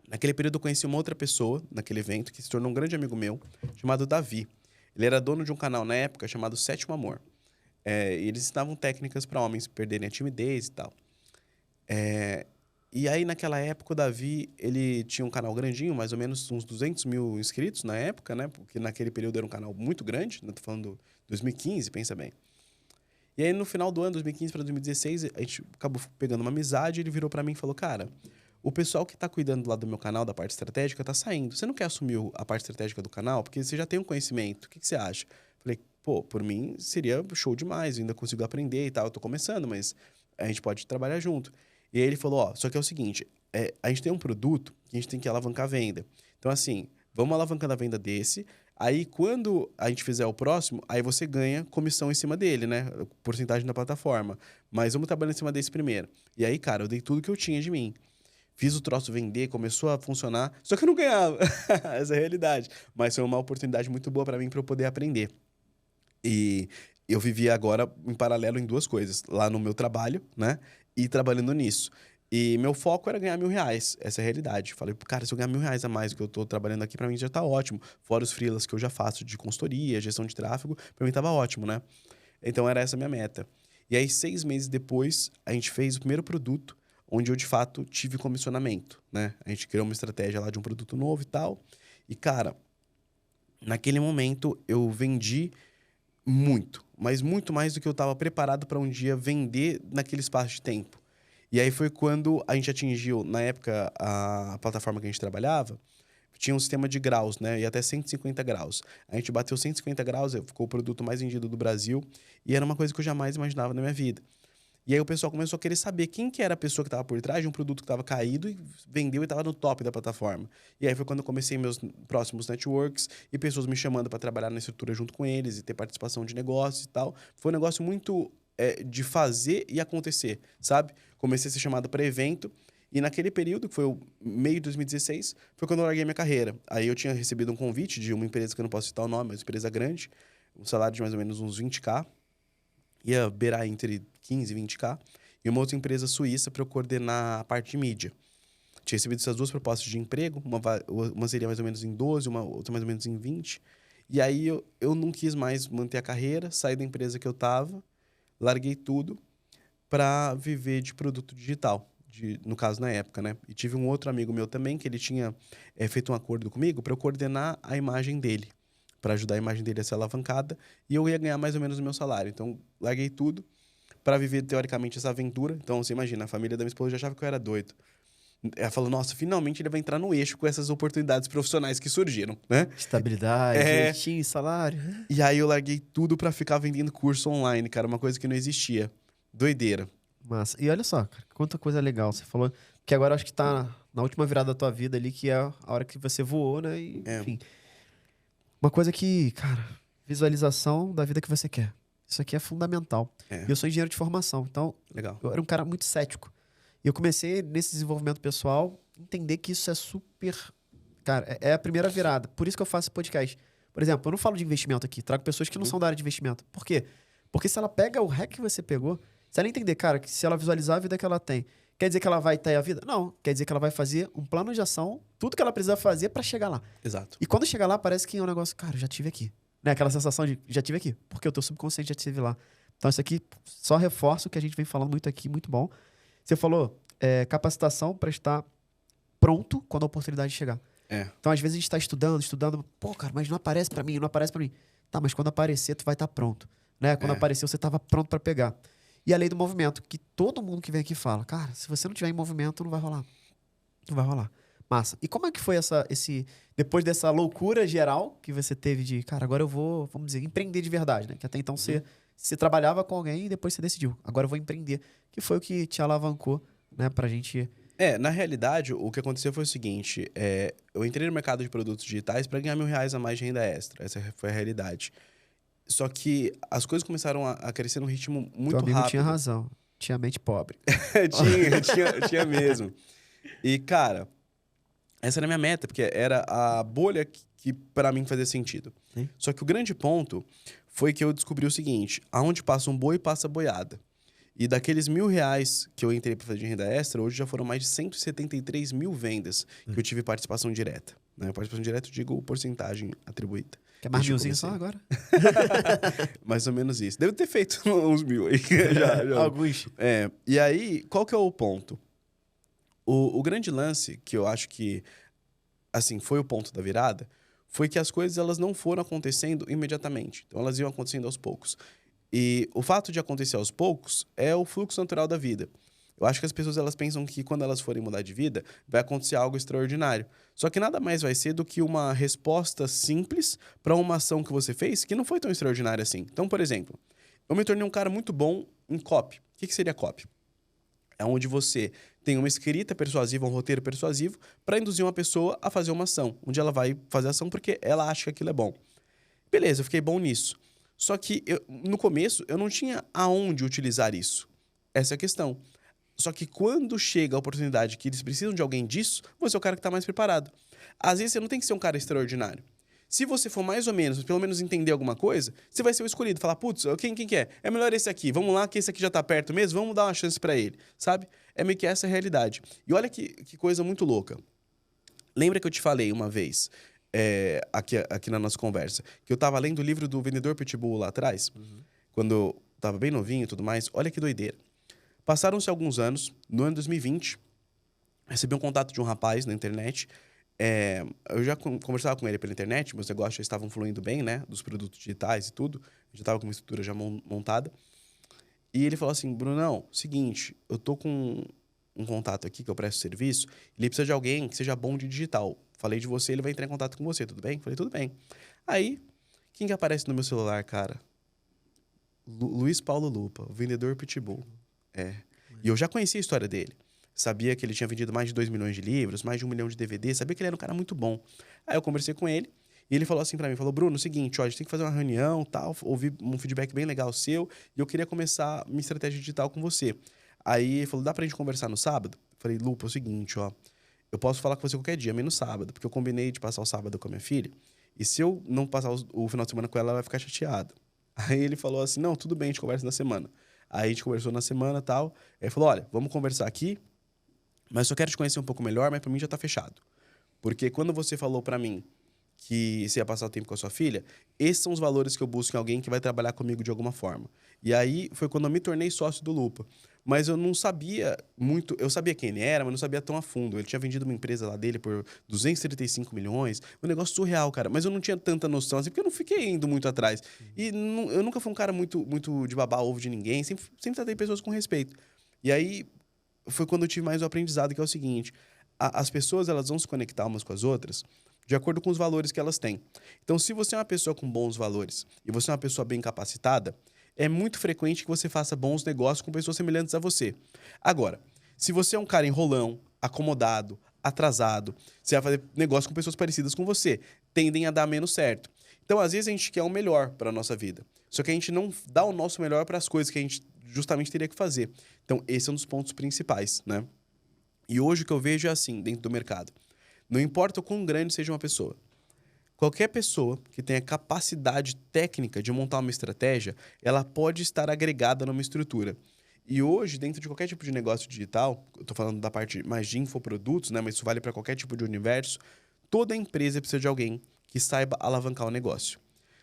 Naquele período, eu conheci uma outra pessoa, naquele evento, que se tornou um grande amigo meu, chamado Davi. Ele era dono de um canal na época chamado Sétimo Amor. Eles ensinavam técnicas para homens perderem a timidez e tal. E aí, naquela época, o Davi, ele tinha um canal grandinho, mais ou menos uns 200 mil inscritos na época, né? Porque naquele período era um canal muito grande, né? Tô falando 2015, pensa bem. E aí, no final do ano, 2015 para 2016, a gente acabou pegando uma amizade, ele virou para mim e falou, cara, o pessoal que tá cuidando lá do meu canal, da parte estratégica, tá saindo. Você não quer assumir a parte estratégica do canal? Porque você já tem um conhecimento. O que você acha? Falei, pô, por mim seria show demais, eu ainda consigo aprender e tal, eu tô começando, mas a gente pode trabalhar junto. E aí ele falou, ó, só que é o seguinte, a gente tem um produto que a gente tem que alavancar a venda. Então, assim, vamos alavancando a venda desse, aí quando a gente fizer o próximo, aí você ganha comissão em cima dele, né? Porcentagem da plataforma. Mas vamos trabalhar em cima desse primeiro. E aí, cara, eu dei tudo que eu tinha de mim. Fiz o troço vender, começou a funcionar, só que eu não ganhava. Essa é a realidade. Mas foi uma oportunidade muito boa para mim, para eu poder aprender. E eu vivia agora em paralelo em 2 coisas. Lá no meu trabalho, né? E trabalhando nisso. E meu foco era ganhar R$1.000. Essa é a realidade. Falei, cara, se eu ganhar R$1.000 a mais do que eu tô trabalhando aqui, pra mim já tá ótimo. Fora os freelas que eu já faço de consultoria, gestão de tráfego, pra mim tava ótimo, né? Então era essa a minha meta. E aí, 6 meses depois, a gente fez o primeiro produto, onde eu, de fato, tive comissionamento, né? A gente criou uma estratégia lá de um produto novo e tal. E, cara, naquele momento, eu vendi muito, mas muito mais do que eu estava preparado para um dia vender naquele espaço de tempo. E aí foi quando a gente atingiu, na época, a plataforma que a gente trabalhava, tinha um sistema de graus, né? E até 150 graus. A gente bateu 150 graus, ficou o produto mais vendido do Brasil, e era uma coisa que eu jamais imaginava na minha vida. E aí o pessoal começou a querer saber quem que era a pessoa que estava por trás de um produto que estava caído e vendeu e estava no top da plataforma. E aí foi quando eu comecei meus próximos networks e pessoas me chamando para trabalhar na estrutura junto com eles e ter participação de negócios e tal. Foi um negócio muito de fazer e acontecer, sabe? Comecei a ser chamado para evento e naquele período, que foi o meio de 2016, foi quando eu larguei minha carreira. Aí eu tinha recebido um convite de uma empresa que eu não posso citar o nome, mas uma empresa grande, um salário de mais ou menos uns 20k. Ia beirar entre 15 e 20k, e uma outra empresa suíça para eu coordenar a parte de mídia. Tinha recebido essas 2 propostas de emprego, uma seria mais ou menos em 12, uma outra mais ou menos em 20. E aí eu não quis mais manter a carreira, saí da empresa que eu estava, larguei tudo para viver de produto digital, no caso na época, né? E tive um outro amigo meu também, que ele tinha feito um acordo comigo para eu coordenar a imagem dele, para ajudar a imagem dele a ser alavancada, e eu ia ganhar mais ou menos o meu salário. Então, larguei tudo para viver, teoricamente, essa aventura. Então, você imagina, a família da minha esposa já achava que eu era doido. Ela falou, nossa, finalmente ele vai entrar no eixo com essas oportunidades profissionais que surgiram, né? Estabilidade, jeitinho, salário. E aí eu larguei tudo para ficar vendendo curso online, cara, uma coisa que não existia. Doideira. Massa. E olha só, cara, quanta coisa legal. Você falou que agora acho que tá na última virada da tua vida ali, que é a hora que você voou, né? E, enfim. Uma coisa que, cara, visualização da vida que você quer. Isso aqui é fundamental. E eu sou engenheiro de formação, então Legal. Eu era um cara muito cético. E eu comecei, nesse desenvolvimento pessoal, entender que isso é super... Cara, é a primeira virada. Por isso que eu faço esse podcast. Por exemplo, eu não falo de investimento aqui. Trago pessoas que não são da área de investimento. Por quê? Porque se ela pega o hack que você pegou, se ela entender, cara, que se ela visualizar a vida que ela tem, quer dizer que ela vai ter a vida? Não. Quer dizer que ela vai fazer um plano de ação, tudo que ela precisa fazer para chegar lá. Exato. E quando chegar lá, parece que é um negócio, cara, eu já tive aqui. Né? Aquela sensação de, já tive aqui. Porque o teu subconsciente já esteve lá. Então, isso aqui só reforça o que a gente vem falando muito aqui, muito bom. Você falou capacitação para estar pronto quando a oportunidade chegar. Então, às vezes, a gente está estudando. Pô, cara, mas não aparece para mim, não aparece para mim. Tá, mas quando aparecer, tu vai estar pronto. Né? Quando aparecer, você estava pronto para pegar. E a lei do movimento, que todo mundo que vem aqui fala, cara, se você não tiver em movimento, não vai rolar. Não vai rolar. Massa. E como é que foi depois dessa loucura geral que você teve de, cara, agora eu vou, vamos dizer, empreender de verdade, né? Que até então você trabalhava com alguém e depois você decidiu, agora eu vou empreender. Que foi o que te alavancou, né, pra gente... Na realidade, o que aconteceu foi o seguinte, eu entrei no mercado de produtos digitais para ganhar R$ 1.000 a mais de renda extra. Essa foi a realidade. Só que as coisas começaram a crescer num ritmo muito Teu amigo rápido. tinha razão. Tinha mente pobre. tinha mesmo. E, cara, essa era a minha meta, porque era a bolha que para mim fazia sentido. Sim. Só que o grande ponto foi que eu descobri o seguinte, aonde passa um boi, passa boiada. E daqueles R$ 1.000 que eu entrei para fazer de renda extra, hoje já foram mais de 173 mil vendas que eu tive participação direta. Né? Participação direta, eu digo porcentagem atribuída. Quer mais Desde que eu milzinho só comecei. agora? Mais ou menos isso. Deve ter feito uns 1.000 aí. já. Alguns. E aí, qual que é o ponto? O grande lance, que eu acho que, assim, foi o ponto da virada, foi que as coisas elas não foram acontecendo imediatamente. Então, elas iam acontecendo aos poucos. E o fato de acontecer aos poucos é o fluxo natural da vida. Eu acho que as pessoas elas pensam que quando elas forem mudar de vida, vai acontecer algo extraordinário. Só que nada mais vai ser do que uma resposta simples para uma ação que você fez que não foi tão extraordinária assim. Então, por exemplo, eu me tornei um cara muito bom em copy. O que seria copy? É onde você tem uma escrita persuasiva, um roteiro persuasivo, para induzir uma pessoa a fazer uma ação, onde ela vai fazer a ação porque ela acha que aquilo é bom. Beleza, eu fiquei bom nisso. Só que no começo eu não tinha aonde utilizar isso. Essa é a questão. Só que quando chega a oportunidade que eles precisam de alguém disso, você é o cara que está mais preparado. Às vezes você não tem que ser um cara extraordinário. Se você for mais ou menos, pelo menos entender alguma coisa, você vai ser o escolhido. Falar, putz, quem que é? É melhor esse aqui. Vamos lá, que esse aqui já tá perto mesmo. Vamos dar uma chance para ele, sabe? É meio que essa a realidade. E olha que coisa muito louca. Lembra que eu te falei uma vez, aqui na nossa conversa, que eu tava lendo o livro do Vendedor Pitbull lá atrás? Quando eu tava bem novinho e tudo mais. Olha que doideira. Passaram-se alguns anos, no ano 2020, recebi um contato de um rapaz na internet. Eu já conversava com ele pela internet, meus negócios já estavam fluindo bem, né? Dos produtos digitais e tudo. Já estava com uma estrutura já montada. E ele falou assim, Brunão, seguinte, eu tô com um contato aqui que eu presto serviço, ele precisa de alguém que seja bom de digital. Falei de você, ele vai entrar em contato com você, tudo bem? Falei, tudo bem. Aí, quem que aparece no meu celular, cara? Luiz Paulo Lupa, o vendedor Pitbull. E eu já conhecia a história dele. Sabia que ele tinha vendido mais de 2 milhões de livros, mais de 1 milhão de DVDs. Sabia que ele era um cara muito bom. Aí eu conversei com ele e ele falou assim pra mim, falou, Bruno, seguinte, ó, a gente tem que fazer uma reunião, tal, ouvi um feedback bem legal seu e eu queria começar minha estratégia digital com você. Aí ele falou, dá pra gente conversar no sábado? Falei, Lupa, é o seguinte, ó, eu posso falar com você qualquer dia, menos sábado, porque eu combinei de passar o sábado com a minha filha e se eu não passar o final de semana com ela, ela vai ficar chateada. Aí ele falou assim, não, tudo bem, a gente conversa na semana. Aí a gente conversou na semana e tal. Aí ele falou, olha, vamos conversar aqui, mas só quero te conhecer um pouco melhor, mas pra mim já tá fechado. Porque quando você falou pra mim que você ia passar o tempo com a sua filha, esses são os valores que eu busco em alguém que vai trabalhar comigo de alguma forma. E aí foi quando eu me tornei sócio do Lupa. Mas eu não sabia muito, eu sabia quem ele era, mas não sabia tão a fundo. Ele tinha vendido uma empresa lá dele por 235 milhões, um negócio surreal, cara. Mas eu não tinha tanta noção, assim, porque eu não fiquei indo muito atrás. E eu nunca fui um cara muito de babar ovo de ninguém, sempre tratei pessoas com respeito. E aí foi quando eu tive mais o aprendizado, que é o seguinte, as pessoas elas vão se conectar umas com as outras de acordo com os valores que elas têm. Então, se você é uma pessoa com bons valores e você é uma pessoa bem capacitada, é muito frequente que você faça bons negócios com pessoas semelhantes a você. Agora, se você é um cara enrolão, acomodado, atrasado, você vai fazer negócio com pessoas parecidas com você, tendem a dar menos certo. Então, às vezes, a gente quer o melhor para a nossa vida. Só que a gente não dá o nosso melhor para as coisas que a gente justamente teria que fazer. Então, esse é um dos pontos principais, né? E hoje o que eu vejo é assim, dentro do mercado. Não importa o quão grande seja uma pessoa. Qualquer pessoa que tenha capacidade técnica de montar uma estratégia, ela pode estar agregada numa estrutura. E hoje, dentro de qualquer tipo de negócio digital, eu estou falando da parte mais de infoprodutos, né? Mas isso vale para qualquer tipo de universo, toda empresa precisa de alguém que saiba alavancar o negócio.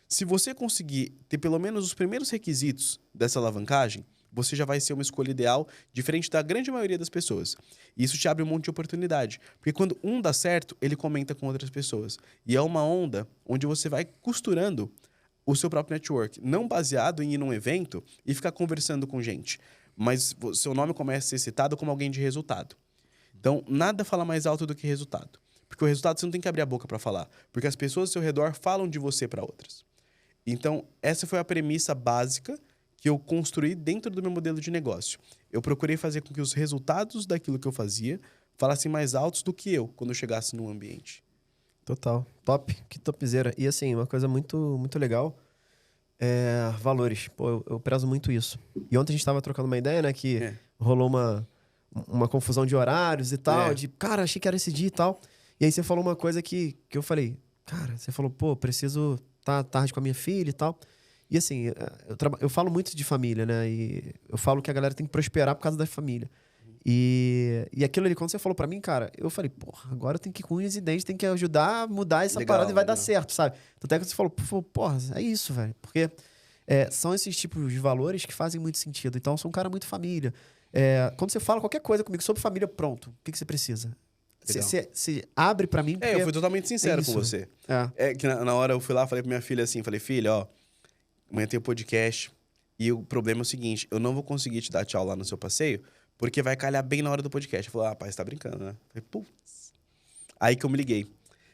Se você conseguir ter pelo menos os primeiros requisitos dessa alavancagem, você já vai ser uma escolha ideal, diferente da grande maioria das pessoas. E isso te abre um monte de oportunidade. Porque quando um dá certo, ele comenta com outras pessoas. E é uma onda onde você vai costurando o seu próprio network. Não baseado em ir num evento e ficar conversando com gente. Mas o seu nome começa a ser citado como alguém de resultado. Então, nada fala mais alto do que resultado. Porque o resultado você não tem que abrir a boca para falar. Porque as pessoas ao seu redor falam de você para outras. Então, essa foi a premissa básica que eu construí dentro do meu modelo de negócio. Eu procurei fazer com que os resultados daquilo que eu fazia falassem mais altos do que eu, quando eu chegasse num ambiente. Total. Top. Que topzera. E assim, uma coisa muito, muito legal é valores. Pô, eu prezo muito isso. E ontem a gente tava trocando uma ideia, né? Que rolou uma confusão de horários e tal. De, cara, achei que era esse dia e tal. E aí você falou uma coisa que eu falei, cara, você falou, pô, preciso estar tarde com a minha filha e tal. E assim, eu falo muito de família, né? E eu falo que a galera tem que prosperar por causa da família. E aquilo ali, quando você falou pra mim, cara, eu falei, porra, agora eu tenho que ir com unhas e dentes, tem que ajudar a mudar essa parada e vai dar certo, sabe? Até que você falou, porra, é isso, velho. Porque são esses tipos de valores que fazem muito sentido. Então, eu sou um cara muito família. Quando você fala qualquer coisa comigo sobre família, pronto, o que você precisa? Você abre pra mim. Eu fui totalmente sincero com você. Que na hora eu fui lá, falei pra minha filha assim, falei, filha, ó, amanhã tem um podcast e o problema é o seguinte, eu não vou conseguir te dar tchau lá no seu passeio, porque vai calhar bem na hora do podcast. Eu falei, pai, você tá brincando, né? Eu falei, putz. Aí que eu me liguei.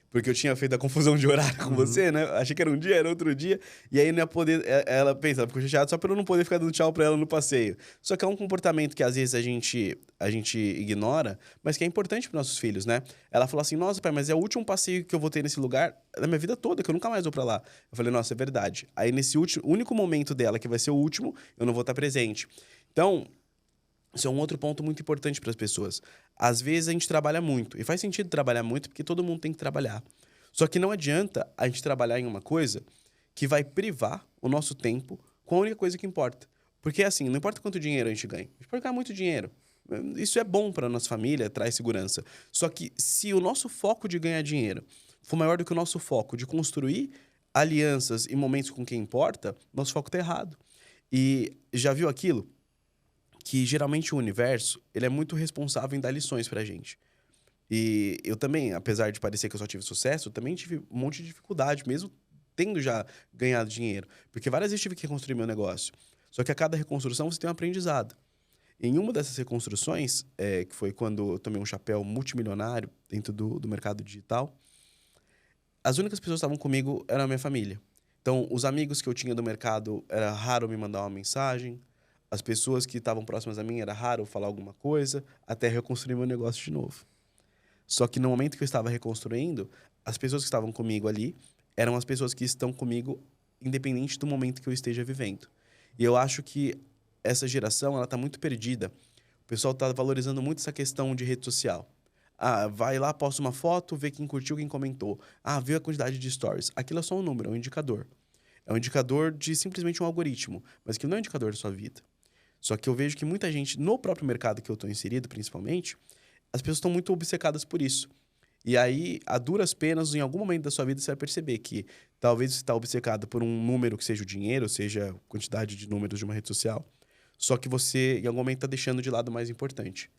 Porque eu tinha feito a confusão de horário com você, né? Achei que era um dia, era outro dia. E aí não ia poder... Ela pensava, ficou chateada só pra eu não poder ficar dando tchau pra ela no passeio. Só que é um comportamento que às vezes a gente ignora, mas que é importante pros nossos filhos, né? Ela falou assim, nossa, pai, mas é o último passeio que eu vou ter nesse lugar da minha vida toda, que eu nunca mais vou pra lá. Eu falei, nossa, é verdade. Aí nesse único momento dela, que vai ser o último, eu não vou estar presente. Então... Isso é um outro ponto muito importante para as pessoas. Às vezes a gente trabalha muito. E faz sentido trabalhar muito porque todo mundo tem que trabalhar. Só que não adianta a gente trabalhar em uma coisa que vai privar o nosso tempo com a única coisa que importa. Porque assim, não importa quanto dinheiro a gente ganha. A gente pode ganhar muito dinheiro. Isso é bom para a nossa família, traz segurança. Só que se o nosso foco de ganhar dinheiro for maior do que o nosso foco de construir alianças e momentos com quem importa, nosso foco está errado. E já viu aquilo? Que geralmente o universo, ele é muito responsável em dar lições pra gente. E eu também, apesar de parecer que eu só tive sucesso, eu também tive um monte de dificuldade, mesmo tendo já ganhado dinheiro. Porque várias vezes tive que reconstruir meu negócio. Só que a cada reconstrução você tem um aprendizado. Em uma dessas reconstruções, que foi quando eu tomei um chapéu multimilionário dentro do mercado digital, as únicas pessoas que estavam comigo eram a minha família. Então, os amigos que eu tinha do mercado, era raro me mandar uma mensagem. As pessoas que estavam próximas a mim, era raro falar alguma coisa, até reconstruir meu negócio de novo. Só que no momento que eu estava reconstruindo, as pessoas que estavam comigo ali eram as pessoas que estão comigo independente do momento que eu esteja vivendo. E eu acho que essa geração, ela está muito perdida. O pessoal está valorizando muito essa questão de rede social. Vai lá, posta uma foto, vê quem curtiu, quem comentou. Vê a quantidade de stories. Aquilo é só um número, é um indicador. É um indicador de simplesmente um algoritmo, mas aquilo não é um indicador da sua vida. Só que eu vejo que muita gente, no próprio mercado que eu estou inserido, principalmente, as pessoas estão muito obcecadas por isso. E aí, a duras penas, em algum momento da sua vida, você vai perceber que talvez você está obcecado por um número que seja o dinheiro, seja a quantidade de números de uma rede social, só que você, em algum momento, está deixando de lado o mais importante.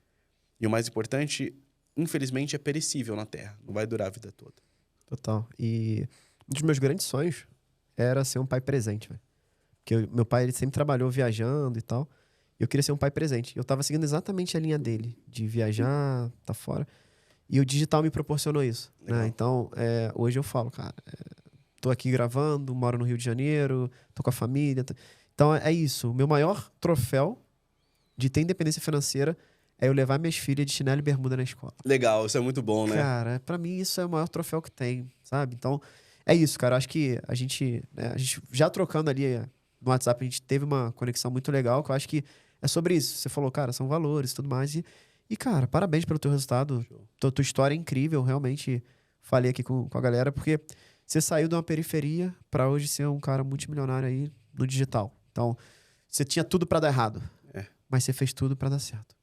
E o mais importante, infelizmente, é perecível na Terra. Não vai durar a vida toda. Total. E um dos meus grandes sonhos era ser um pai presente, velho. Porque meu pai, ele sempre trabalhou viajando e tal. E eu queria ser um pai presente. Eu tava seguindo exatamente a linha dele, de viajar, tá fora. E o digital me proporcionou isso, né? Então, hoje eu falo, cara, tô aqui gravando, moro no Rio de Janeiro, tô com a família. Então, é isso. O meu maior troféu de ter independência financeira é eu levar minhas filhas de chinelo e bermuda na escola. Legal, isso é muito bom, né? Cara, pra mim isso é o maior troféu que tem, sabe? Então, é isso, cara. Acho que a gente já trocando ali no WhatsApp, a gente teve uma conexão muito legal, que eu acho que é sobre isso. Você falou, cara, são valores e tudo mais. E, cara, parabéns pelo teu resultado. Tua história é incrível, realmente. Falei aqui com a galera, porque você saiu de uma periferia pra hoje ser um cara multimilionário aí no digital. Então, você tinha tudo pra dar errado. Mas você fez tudo pra dar certo.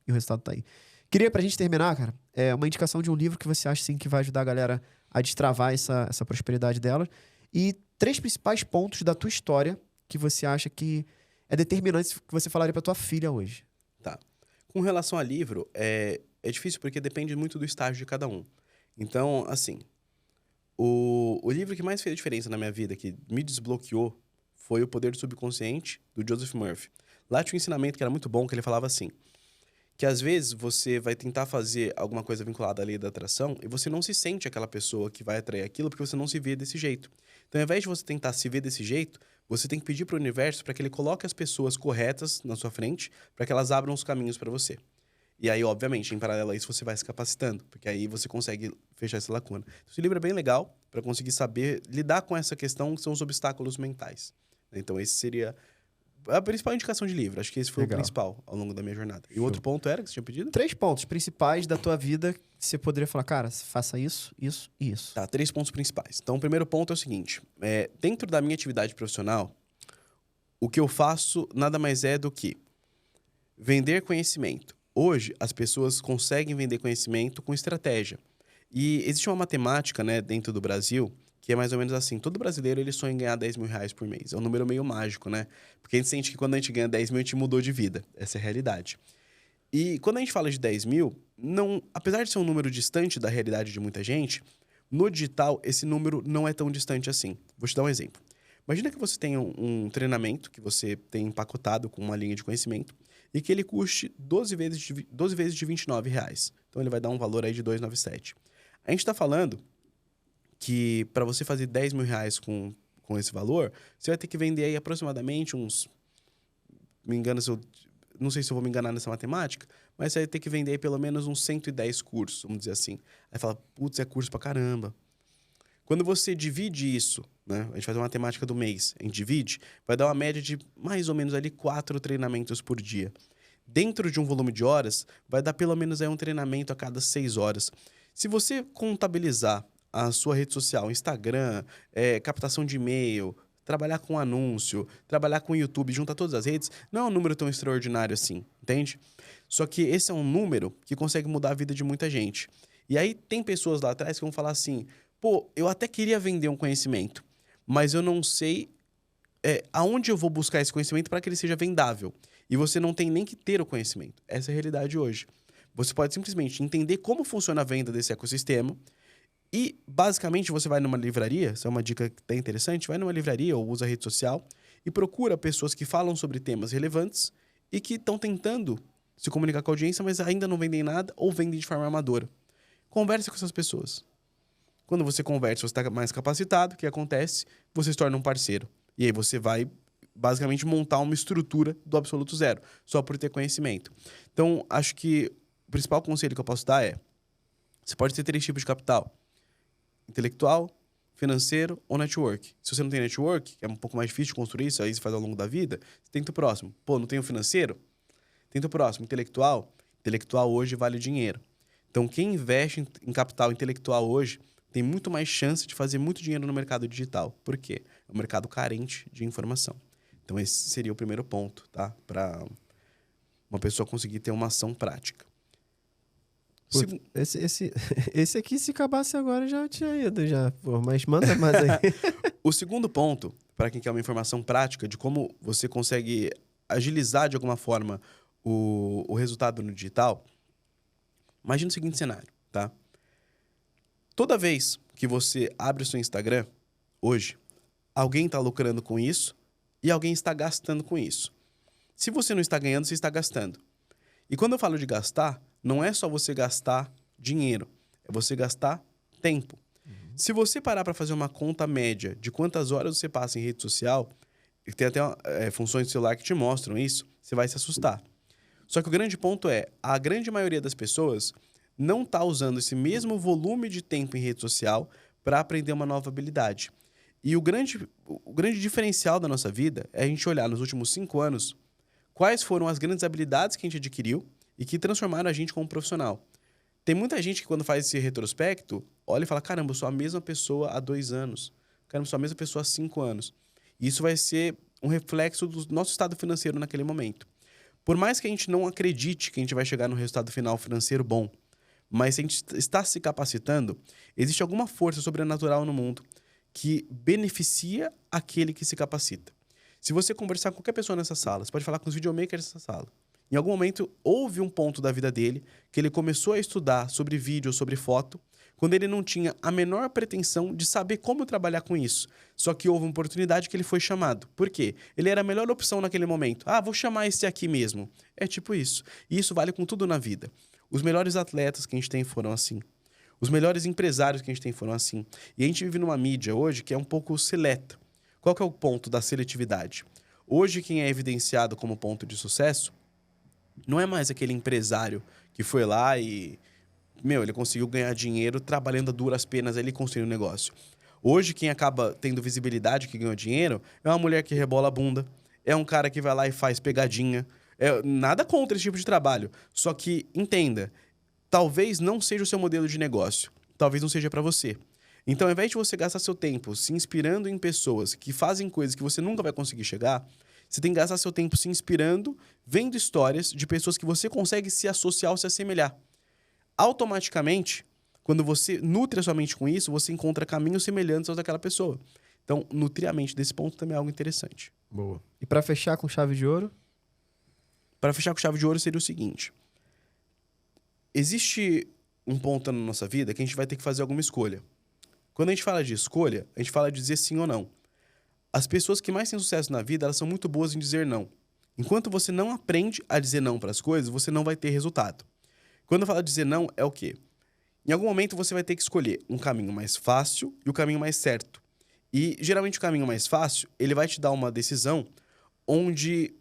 E o resultado tá aí. Queria, pra gente terminar, cara, uma indicação de um livro que você acha, sim, que vai ajudar a galera a destravar essa prosperidade dela. E 3 principais pontos da tua história que você acha que é determinante que você falaria pra tua filha hoje. Tá. Com relação a livro, é difícil porque depende muito do estágio de cada um. Então, assim, O livro que mais fez a diferença na minha vida, que me desbloqueou, foi O Poder do Subconsciente, do Joseph Murphy. Lá tinha um ensinamento que era muito bom, que ele falava assim, que às vezes você vai tentar fazer alguma coisa vinculada à lei da atração e você não se sente aquela pessoa que vai atrair aquilo porque você não se vê desse jeito. Então, ao invés de você tentar se ver desse jeito, você tem que pedir para o universo para que ele coloque as pessoas corretas na sua frente, para que elas abram os caminhos para você. E aí, obviamente, em paralelo a isso, você vai se capacitando, porque aí você consegue fechar essa lacuna. Esse livro é bem legal para conseguir saber lidar com essa questão que são os obstáculos mentais. Então, esse seria a principal indicação de livro. Acho que esse foi Legal. o principal ao longo da minha jornada. E o Show. outro ponto era que você tinha pedido? 3 pontos principais da tua vida que você poderia falar, cara, faça isso, isso e isso. Tá, 3 pontos principais. Então, o primeiro ponto é o seguinte. Dentro da minha atividade profissional, o que eu faço nada mais é do que vender conhecimento. Hoje, as pessoas conseguem vender conhecimento com estratégia. E existe uma matemática, né, dentro do Brasil, que é mais ou menos assim. Todo brasileiro, ele sonha em ganhar 10 mil reais por mês. É um número meio mágico, né? Porque a gente sente que quando a gente ganha 10 mil, a gente mudou de vida. Essa é a realidade. E quando a gente fala de 10 mil, apesar de ser um número distante da realidade de muita gente, no digital, esse número não é tão distante assim. Vou te dar um exemplo. Imagina que você tenha um treinamento que você tem empacotado com uma linha de conhecimento e que ele custe 12 vezes de R$29. Então, ele vai dar um valor aí de 297. A gente está falando que para você fazer 10 mil reais com esse valor, você vai ter que vender aí aproximadamente uns... Não sei se eu vou me enganar nessa matemática, mas você vai ter que vender aí pelo menos uns 110 cursos, vamos dizer assim. Aí fala, putz, é curso pra caramba. Quando você divide isso, né? A gente faz uma matemática do mês, a gente divide, vai dar uma média de mais ou menos ali 4 treinamentos por dia. Dentro de um volume de horas, vai dar pelo menos aí um treinamento a cada 6 horas. Se você contabilizar a sua rede social, Instagram, captação de e-mail, trabalhar com anúncio, trabalhar com YouTube, juntar todas as redes, não é um número tão extraordinário assim, entende? Só que esse é um número que consegue mudar a vida de muita gente. E aí tem pessoas lá atrás que vão falar assim, pô, eu até queria vender um conhecimento, mas eu não sei aonde eu vou buscar esse conhecimento para que ele seja vendável. E você não tem nem que ter o conhecimento. Essa é a realidade hoje. Você pode simplesmente entender como funciona a venda desse ecossistema e, basicamente, você vai numa livraria, essa é uma dica que tá interessante, vai numa livraria ou usa rede social e procura pessoas que falam sobre temas relevantes e que estão tentando se comunicar com a audiência, mas ainda não vendem nada ou vendem de forma amadora. Converse com essas pessoas. Quando você conversa, você está mais capacitado, o que acontece? Você se torna um parceiro. E aí você vai, basicamente, montar uma estrutura do absoluto zero, só por ter conhecimento. Então, acho que o principal conselho que eu posso dar é, você pode ter 3 tipos de capital. Intelectual, financeiro ou network. Se você não tem network, que é um pouco mais difícil de construir, isso aí você faz ao longo da vida, você tenta o próximo. Pô, não tem o financeiro? Tenta o próximo. Intelectual? Intelectual hoje vale dinheiro. Então, quem investe em capital intelectual hoje tem muito mais chance de fazer muito dinheiro no mercado digital. Por quê? É um mercado carente de informação. Então, esse seria o primeiro ponto, tá? Para uma pessoa conseguir ter uma ação prática. Putz, esse aqui, se acabasse agora, já tinha ido, já. Pô, mas manda mais aí. O segundo ponto, para quem quer uma informação prática de como você consegue agilizar de alguma forma o resultado no digital, imagina o seguinte cenário, tá? Toda vez que você abre o seu Instagram, hoje, alguém está lucrando com isso e alguém está gastando com isso. Se você não está ganhando, você está gastando. E quando eu falo de gastar, não é só você gastar dinheiro, é você gastar tempo. Se você parar para fazer uma conta média de quantas horas você passa em rede social, e tem até funções do celular que te mostram isso, você vai se assustar. Só que o grande ponto é, a grande maioria das pessoas não está usando esse mesmo volume de tempo em rede social para aprender uma nova habilidade. E o grande diferencial da nossa vida é a gente olhar nos últimos 5 anos quais foram as grandes habilidades que a gente adquiriu e que transformaram a gente como profissional. Tem muita gente que quando faz esse retrospecto, olha e fala, caramba, eu sou a mesma pessoa há 2 anos. Caramba, eu sou a mesma pessoa há 5 anos. E isso vai ser um reflexo do nosso estado financeiro naquele momento. Por mais que a gente não acredite que a gente vai chegar no resultado final financeiro bom, mas se a gente está se capacitando, existe alguma força sobrenatural no mundo que beneficia aquele que se capacita. Se você conversar com qualquer pessoa nessa sala, você pode falar com os videomakers dessa sala. Em algum momento, houve um ponto da vida dele que ele começou a estudar sobre vídeo, sobre foto, quando ele não tinha a menor pretensão de saber como trabalhar com isso. Só que houve uma oportunidade que ele foi chamado. Por quê? Ele era a melhor opção naquele momento. Ah, vou chamar esse aqui mesmo. É tipo isso. E isso vale com tudo na vida. Os melhores atletas que a gente tem foram assim. Os melhores empresários que a gente tem foram assim. E a gente vive numa mídia hoje que é um pouco seleta. Qual que é o ponto da seletividade? Hoje, quem é evidenciado como ponto de sucesso não é mais aquele empresário que foi lá e... ele conseguiu ganhar dinheiro trabalhando a duras penas ali construindo um negócio. Hoje, quem acaba tendo visibilidade, que ganhou dinheiro, é uma mulher que rebola a bunda, é um cara que vai lá e faz pegadinha. Nada contra esse tipo de trabalho. Só que, entenda, talvez não seja o seu modelo de negócio. Talvez não seja para você. Então, ao invés de você gastar seu tempo se inspirando em pessoas que fazem coisas que você nunca vai conseguir chegar, você tem que gastar seu tempo se inspirando, vendo histórias de pessoas que você consegue se associar ou se assemelhar. Automaticamente, quando você nutre a sua mente com isso, você encontra caminhos semelhantes aos daquela pessoa. Então, nutrir a mente desse ponto também é algo interessante. Boa. E para fechar com chave de ouro? Para fechar com chave de ouro seria o seguinte. Existe um ponto na nossa vida que a gente vai ter que fazer alguma escolha. Quando a gente fala de escolha, a gente fala de dizer sim ou não. As pessoas que mais têm sucesso na vida, elas são muito boas em dizer não. Enquanto você não aprende a dizer não para as coisas, você não vai ter resultado. Quando eu falo de dizer não, é o quê? Em algum momento você vai ter que escolher um caminho mais fácil e o caminho mais certo. E, geralmente, o caminho mais fácil, ele vai te dar uma decisão onde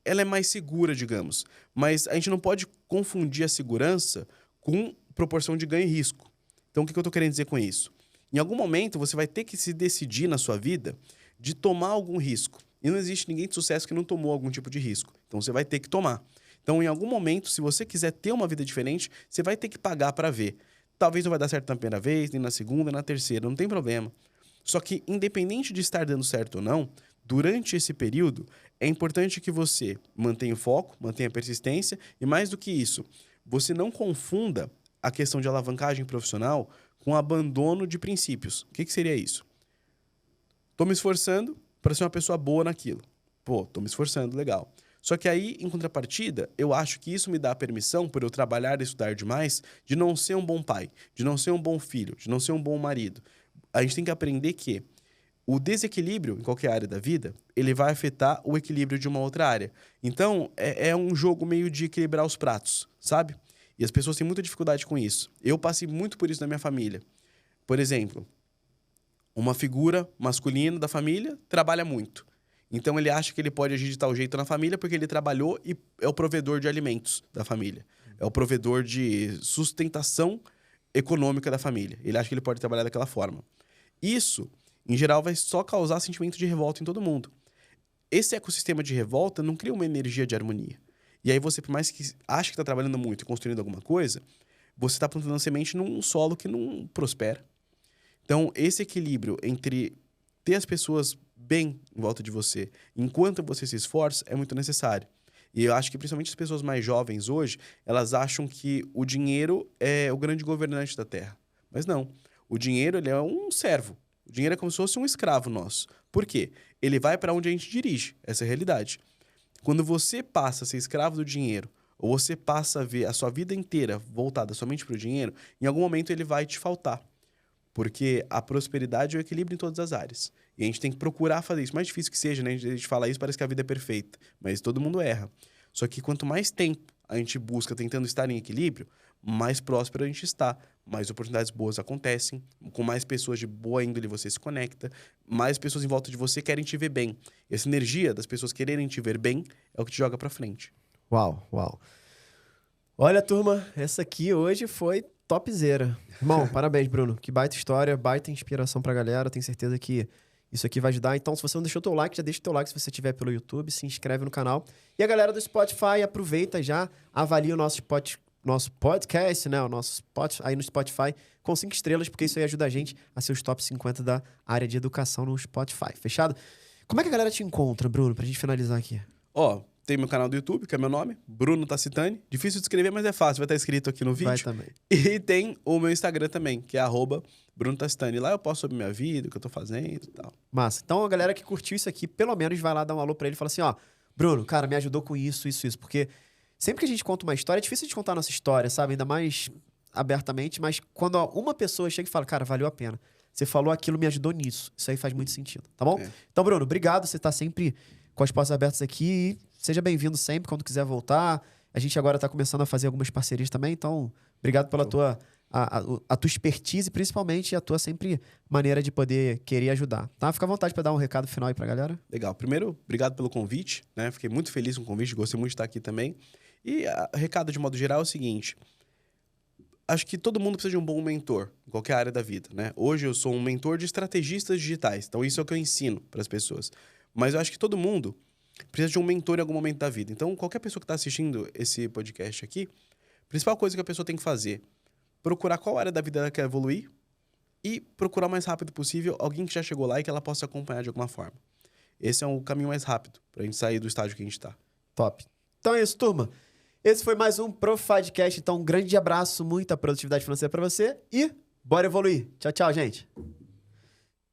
ela é mais segura, digamos. Mas a gente não pode confundir a segurança com proporção de ganho e risco. Então, o que eu estou querendo dizer com isso? Em algum momento, você vai ter que se decidir na sua vida de tomar algum risco. E não existe ninguém de sucesso que não tomou algum tipo de risco. Então, você vai ter que tomar. Então, em algum momento, se você quiser ter uma vida diferente, você vai ter que pagar para ver. Talvez não vai dar certo na primeira vez, nem na segunda, nem na terceira, não tem problema. Só que, independente de estar dando certo ou não, durante esse período, é importante que você mantenha o foco, mantenha a persistência e, mais do que isso, você não confunda a questão de alavancagem profissional com abandono de princípios. O que seria isso? Estou me esforçando para ser uma pessoa boa naquilo. Estou me esforçando, legal. Só que aí, em contrapartida, eu acho que isso me dá a permissão, por eu trabalhar e estudar demais, de não ser um bom pai, de não ser um bom filho, de não ser um bom marido. A gente tem que aprender que o desequilíbrio em qualquer área da vida, ele vai afetar o equilíbrio de uma outra área. Então, é um jogo meio de equilibrar os pratos, sabe? E as pessoas têm muita dificuldade com isso. Eu passei muito por isso na minha família. Por exemplo, uma figura masculina da família trabalha muito. Então, ele acha que ele pode agir de tal jeito na família porque ele trabalhou e é o provedor de alimentos da família. É o provedor de sustentação econômica da família. Ele acha que ele pode trabalhar daquela forma. Isso, em geral, vai só causar sentimento de revolta em todo mundo. Esse ecossistema de revolta não cria uma energia de harmonia. E aí você, por mais que ache que está trabalhando muito e construindo alguma coisa, você está plantando semente num solo que não prospera. Então, esse equilíbrio entre ter as pessoas bem em volta de você, enquanto você se esforça, é muito necessário. E eu acho que, principalmente as pessoas mais jovens hoje, elas acham que o dinheiro é o grande governante da Terra. Mas não. O dinheiro, ele é um servo. O dinheiro é como se fosse um escravo nosso. Por quê? Ele vai para onde a gente dirige. Essa é a realidade. Quando você passa a ser escravo do dinheiro, ou você passa a ver a sua vida inteira voltada somente para o dinheiro, em algum momento ele vai te faltar. Porque a prosperidade é o equilíbrio em todas as áreas. E a gente tem que procurar fazer isso. Mais difícil que seja, né? A gente fala isso, parece que a vida é perfeita. Mas todo mundo erra. Só que quanto mais tempo a gente busca tentando estar em equilíbrio, mais próspero a gente está. Mais oportunidades boas acontecem. Com mais pessoas de boa índole você se conecta. Mais pessoas em volta de você querem te ver bem. E essa energia das pessoas quererem te ver bem é o que te joga pra frente. Uau, uau. Olha, turma, essa aqui hoje foi topzera. Irmão, parabéns, Bruno. Que baita história, baita inspiração pra galera. Tenho certeza que isso aqui vai ajudar. Então, se você não deixou o teu like, já deixa o teu like se você estiver pelo YouTube. Se inscreve no canal. E a galera do Spotify, aproveita já, avalia o nosso podcast, né? O nosso aí no Spotify com 5 estrelas, porque isso aí ajuda a gente a ser os top 50 da área de educação no Spotify. Fechado? Como é que a galera te encontra, Bruno, pra gente finalizar aqui? Tem meu canal do YouTube, que é meu nome, Bruno Tassitani. Difícil de escrever, mas é fácil, vai estar escrito aqui no vídeo. Vai também. E tem o meu Instagram também, que é @Bruno Tassitani. Lá eu posto sobre minha vida, o que eu tô fazendo e tal. Massa. Então a galera que curtiu isso aqui, pelo menos vai lá dar um alô pra ele e fala assim, ó, Bruno, cara, me ajudou com isso. Porque sempre que a gente conta uma história, é difícil de contar a nossa história, sabe? Ainda mais abertamente, mas quando uma pessoa chega e fala, cara, valeu a pena. Você falou aquilo, me ajudou nisso. Isso aí faz muito sentido, tá bom? Então, Bruno, obrigado. Você tá sempre com as portas abertas aqui. Seja bem-vindo sempre, quando quiser voltar. A gente agora tá começando a fazer algumas parcerias também, então obrigado pela tua expertise, principalmente, e a tua sempre maneira de poder querer ajudar, tá? Fica à vontade para dar um recado final aí pra galera. Legal. Primeiro, obrigado pelo convite, né? Fiquei muito feliz com o convite, gostei muito de estar aqui também. E o recado de modo geral é o seguinte: acho que todo mundo precisa de um bom mentor em qualquer área da vida, né? Hoje eu sou um mentor de estrategistas digitais, então isso é o que eu ensino para as pessoas. Mas eu acho que todo mundo precisa de um mentor em algum momento da vida. Então, qualquer pessoa que está assistindo esse podcast aqui, a principal coisa que a pessoa tem que fazer, procurar qual área da vida ela quer evoluir e procurar o mais rápido possível alguém que já chegou lá e que ela possa acompanhar de alguma forma. Esse é o caminho mais rápido para a gente sair do estágio que a gente está. Top. Então é isso, turma. Esse foi mais um Profadcast. Então, um grande abraço, muita produtividade financeira para você e bora evoluir. Tchau, tchau, gente.